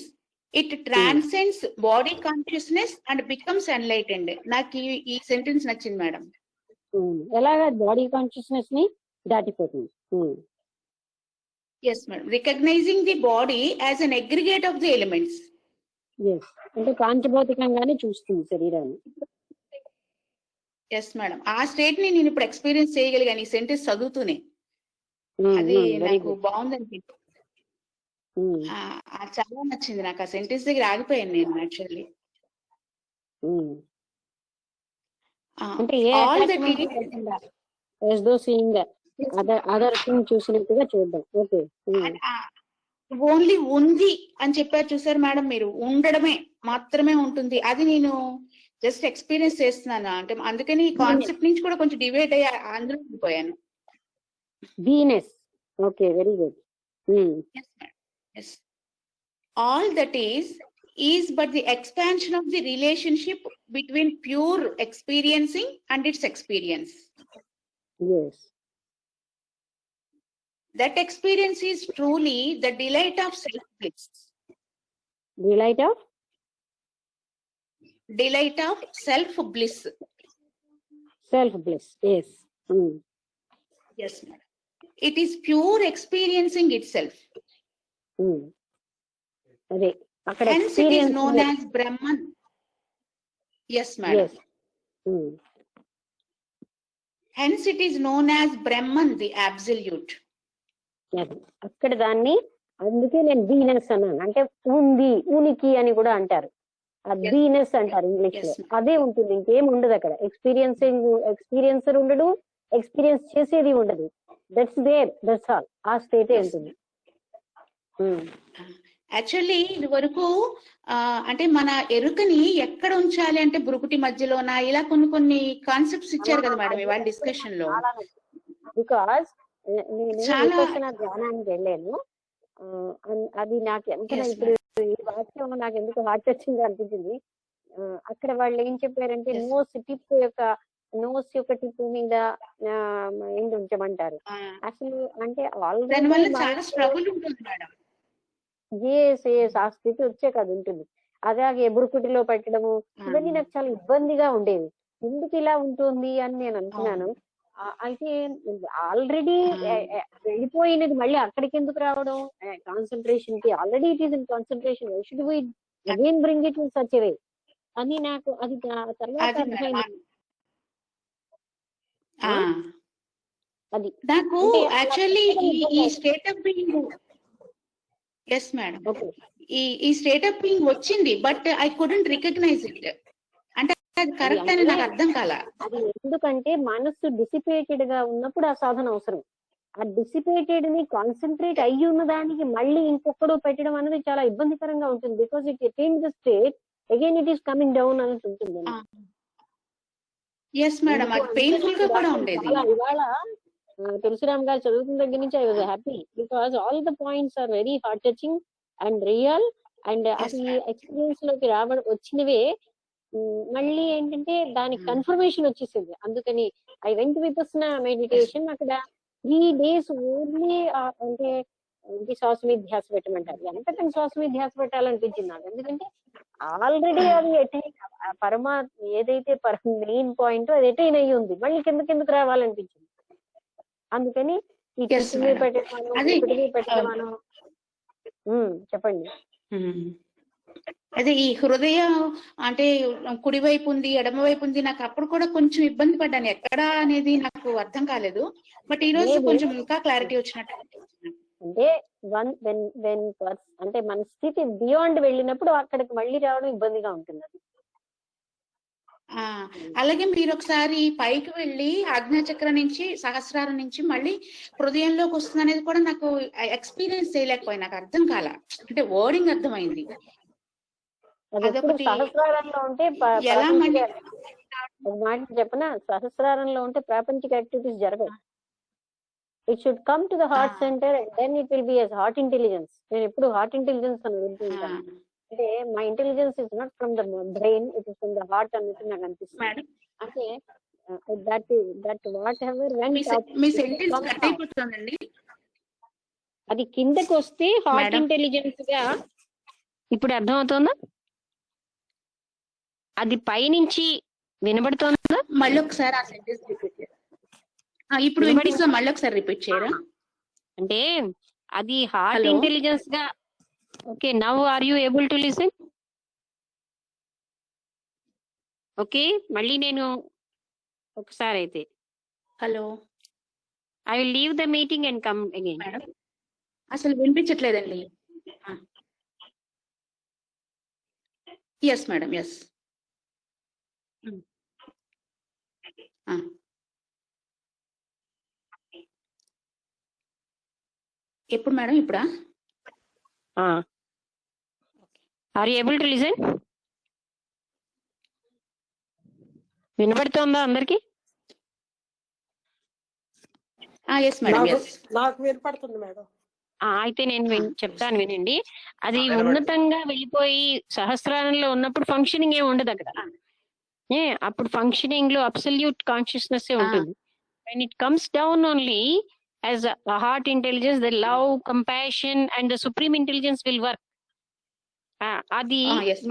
it transcends body consciousness and becomes enlightened. నాకు ఈ సెంటెన్స్ నచ్చింది మేడం. ఎలాగా బాడీ కాన్షియస్నెస్ ని దాటిపోతుంది. Yes madam, recognizing the body as an aggregate of the elements. Yes, అంటే కాంచభౌతికంగానే చూస్తుంది శరీరాన్ని. Yes madam, ఆ స్టేట్ ని నేను ఇప్పుడు ఎక్స్పీరియన్స్ చేయగలిగాను ఈ సెంటెన్స్ చదువుతూనే. అది నాకు బాగుంది, చాలా నచ్చింది నాకు. ఆ సెంటెన్స్ దగ్గర ఆగిపోయాను నేను యాక్చువల్లీ. అదర్ థింగ్ చూసినట్టుగా చూద్దాం. ఓకే, ఓన్లీ ఉంది అని చెప్పారు చూసారు మేడం మీరు, ఉండడమే మాత్రమే ఉంటుంది. అది నేను జస్ట్ ఎక్స్పీరియన్స్ చేస్తున్నాను. అంటే అందుకని ఈ కాన్సెప్ట్ నుంచి కూడా కొంచెం డివైడ్ అయ్యి అందులో ఉండిపోయాను. Beingness. Okay, very good. Yes, madam. Yes. All that is but the expansion of the relationship between pure experiencing and its experience. Yes. That experience is truly the delight of self-bliss. Delight of Delight of self-bliss. Self bliss. Yes. Yes, madam. It is pure experiencing itself. అదే అక్కడ Hence it is experience. known as Brahman. Yes, madam. Yes. Hence it is known as Brahman, the absolute. అది అక్కడ దాన్ని, అందుకే నేను బీనెస్ అన్నాను. అంటే ఉంది, ఉనికి అని కూడా అంటారు. ఆ Yes. బీనెస్ అంటారు ఇంగ్లీష్ లో. Yes, ma'am. అదే ఉంటుంది, ఇంకేం ఉండదు అక్కడ. ఎక్స్పీరియన్సర్ ఉండడు, ఎక్స్పీరియన్స్ చేసేది ఉండదు. That's there, that's all. ఆ స్టేటే Yes. ఉంటుంది. యాక్చువల్లీ ఇది వరకు అంటే మన ఎరుకని ఎక్కడ ఉంచాలి అంటే బ్రుకుటి మధ్యలోనా, ఇలా కొన్ని కొన్ని కాన్సెప్ట్స్ ఇచ్చారు కదా మేడం ఇవాళ డిస్కషన్ లో. బికాస్ నేను చాలా- విపස්සన ధ్యానానికి వెళ్ళాను. అది నాకు ఎంత Yes, ఇప్పుడు ఈ వాక్యం నాకు ఎందుకు హార్ట్ టచింగ్ అనిపించింది. అక్కడ వాళ్ళు ఏం చెప్పారంటే Yes. నోస్ యొక్క టిప్ మీద ఏంటి ఉంచమంటారు. ఆ, అసలు అంటే దానివల్ల ఆల్రెడీ చాలా స్ట్రగుల్ ఉంటుంది మేడం. ఆ స్థితి వచ్చే కదా ఉంటుంది. అలాగే బురుకుటిలో పెట్టడము ఇవన్నీ నాకు చాలా ఇబ్బందిగా ఉండేది. ఎందుకు ఇలా ఉంటుంది అని నేను అనుకున్నాను. అయితే ఆల్రెడీ వెళ్ళిపోయినది మళ్ళీ అక్కడికి ఎందుకు రావడం? కాన్సన్ట్రేషన్ కి already it is in concentration, should we again bring it in such way అని నాకు అది తర్వాత అది అర్థమైంది. ఆ, అది నాకు అంటే యాక్చువల్లీ ఈ state of being, yes madam, okay. ఈ స్టేట్ ఆఫ్ బీయింగ్ వచ్చింది, but I couldn't recognize it. అంటే అది కరెక్ట్ అని నాకు అర్థం కాల. అది ఎందుకంటే మనస్సు డిసిపేటెడ్ గా ఉన్నప్పుడు ఆ సాధన అవసరం. ఆ డిసిపేటెడ్ ని కాన్సన్ట్రేట్ అయ్యి ఉన్న దానికి మళ్ళీ ఇంకొకడు పెట్టడం అనేది చాలా ఇబ్బందికరంగా ఉంటుంది. Because it attain the state again it is coming down అనేది ఉంటుంది. ఎస్ మేడం, అది పెయిన్ఫుల్ గా కూడా ఉండేది. ఇవాళ తులసిరామ్ గారు చదువుతున్న దగ్గర నుంచి I was happy because all the points are very heart touching and real. And అది ఎక్స్పీరియన్స్ లోకి వచ్చినవే మళ్ళీ ఏంటంటే దానికి కన్ఫర్మేషన్ వచ్చేసింది. అందుకని ఐ వెంట్ విపస్సన మెడిటేషన్. అక్కడ 3 days ఓన్లీ అంటే శ్వాస మీద ధ్యాస పెట్టమంటారు. ఎంతకని శ్వాస మీద ధ్యాస పెట్టాలనిపించింది నాకు. ఎందుకంటే ఆల్రెడీ అది అటైన్, ఏదైతే మెయిన్ పాయింట్ అది అటైన్ అయ్యి ఉంది. మళ్ళీ కిందకి రావాలనిపించింది. అందుకని ఈ Yes, టిప్ మీద madam. పెట్టమను. చెప్పండి. అదే ఈ హృదయం అంటే కుడివైపు ఉంది, ఎడమవైపు ఉంది. నాకు అప్పుడు కూడా కొంచెం ఇబ్బంది పడ్డాను, ఎక్కడ అనేది నాకు అర్థం కాలేదు. బట్ ఈ రోజు Maybe. కొంచెం ఇంకా క్లారిటీ వచ్చినట్టు అనిపించింది. అంటే అంటే మన స్థితి బియాండ్ వెళ్ళినప్పుడు అక్కడికి మళ్ళీ రావడం ఇబ్బందిగా ఉంటుంది. అది అలాగే మీరు ఒకసారి పైకి వెళ్ళి ఆజ్ఞాచక్రం నుంచి, సహస్రారం నుంచి మళ్ళీ హృదయంలోకి వస్తుంది అనేది కూడా నాకు ఎక్స్పీరియన్స్ చేయలేకపోయి, నాకు అర్థం కాల. అంటే వర్డింగ్ అర్థమైంది. అది ఎప్పుడు అదొకటి సహస్రారంలో ఉంటే ఎలా మళ్ళీ ఒక మాట చెప్పనా, సహస్రారంలో ఉంటే ప్రాపంచిక యాక్టివిటీస్ జరగవు. It should come to the heart centre and then it will be as heart intelligence. నేను ఎప్పుడు హార్ట్ ఇంటెలిజెన్స్ అని వింటుంటాను. అంటే my intelligence is not from the brain, it is from the heart అన్నట్టు నాకు అనిపిస్తుంది. మేడం, అంటే దట్ వాట్ ఎవర్ మీ సెంటెన్స్ కట్ అయిపోతుందండి. అది కిందకి వస్తే హార్ట్ Madam. ఇంటెలిజెన్స్ గా. ఇప్పుడు అర్థమవుతుందా? అది పైనుంచి వినబడుతోందా? మళ్ళీ ఒకసారి ఆ సెంటెన్స్ రిపీట్ చేయాలి. ఇప్పుడు వినిపిస్తా, మళ్ళీ ఒకసారి రిపీట్ చేయరా? అంటే అది హార్ట్ Hello? ఇంటెలిజెన్స్ గా. Okay, now are you able to listen? Okay, మళ్ళీ నేను ఒకసారి అయితే hello I will leave the meeting and come again. Madam, అసలు వినిపించట్లేదండి. Yes madam, yes. ఎప్పుడు మేడం? ఇప్పుడా? Are you able to listen? వినబడుతోందా అందరికి? ఎస్ మేడం, నాకు వినపడుతుంది మేడం. అయితే నేను చెప్తాను వినండి. అది ఉన్నతంగా వెళ్ళిపోయి సహస్రారంలో ఉన్నప్పుడు ఫంక్షనింగ్ ఏమి ఉండదు అక్కడ. అప్పుడు ఫంక్షనింగ్ లో అబ్సల్యూట్ కాన్షియస్నెస్ ఉంటుంది. when it comes down only as a heart intelligence, the love, compassion and the supreme intelligence will work. అది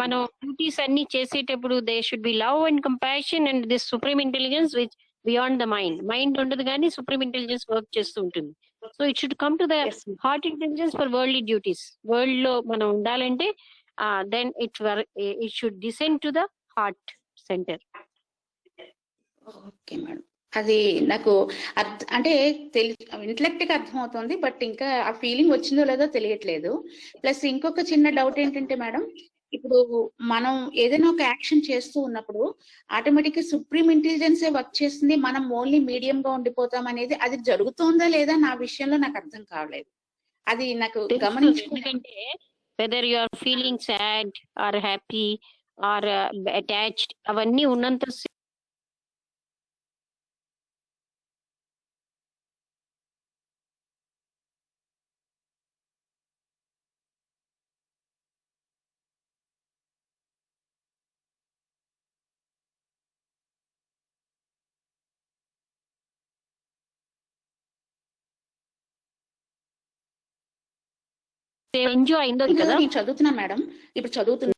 మనం డ్యూటీస్ అన్ని చేసేటప్పుడు they should be love and compassion and this supreme intelligence which beyond the mind ఉండదు కానీ supreme intelligence work చేస్తూ ఉంటుంది. So it should come to the heart intelligence for worldly duties. World లో మనం ఉండాలంటే then it should descend to the heart centre. Okay madam, అది నాకు అంటే ఇంటలెక్ట్ కి అర్థం అవుతుంది, బట్ ఇంకా ఆ ఫీలింగ్ వచ్చిందో లేదో తెలియట్లేదు. ప్లస్ ఇంకొక చిన్న డౌట్ ఏంటంటే మేడం, ఇప్పుడు మనం ఏదైనా ఒక యాక్షన్ చేస్తూ ఉన్నప్పుడు ఆటోమేటిక్ గా సుప్రీం ఇంటెలిజెన్సే వర్క్ చేస్తుంది, మనం ఓన్లీ మీడియం గా ఉండిపోతాం అనేది అది జరుగుతుందా లేదా నా విషయంలో నాకు అర్థం కావలేదు. అది నాకు ఎందుకంటే whether you are feeling sad or happy or attached అవన్నీ ఉన్నంత ఎంజాయ్ అయిందో కదా. నేను చదువుతున్నాను మేడం, ఇప్పుడు చదువుతున్నా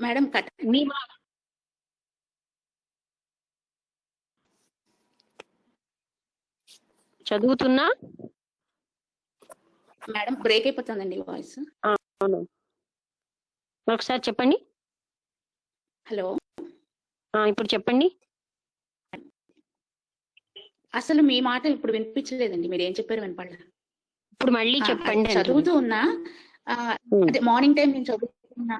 మేడం. చదువుతున్నా మేడం, బ్రేక్ అయిపోతుందండి వాయిస్. అవును, ఒకసారి చెప్పండి. హలో, ఇప్పుడు చెప్పండి. అసలు మీ మాట ఇప్పుడు వినిపించలేదండి, మీరు ఏం చెప్పారు వినపడలేదు. ఇప్పుడు మళ్ళీ చెప్పండి. చదువుతూ ఉన్నా, అదే మార్నింగ్ టైం నేను చదువుతున్నా,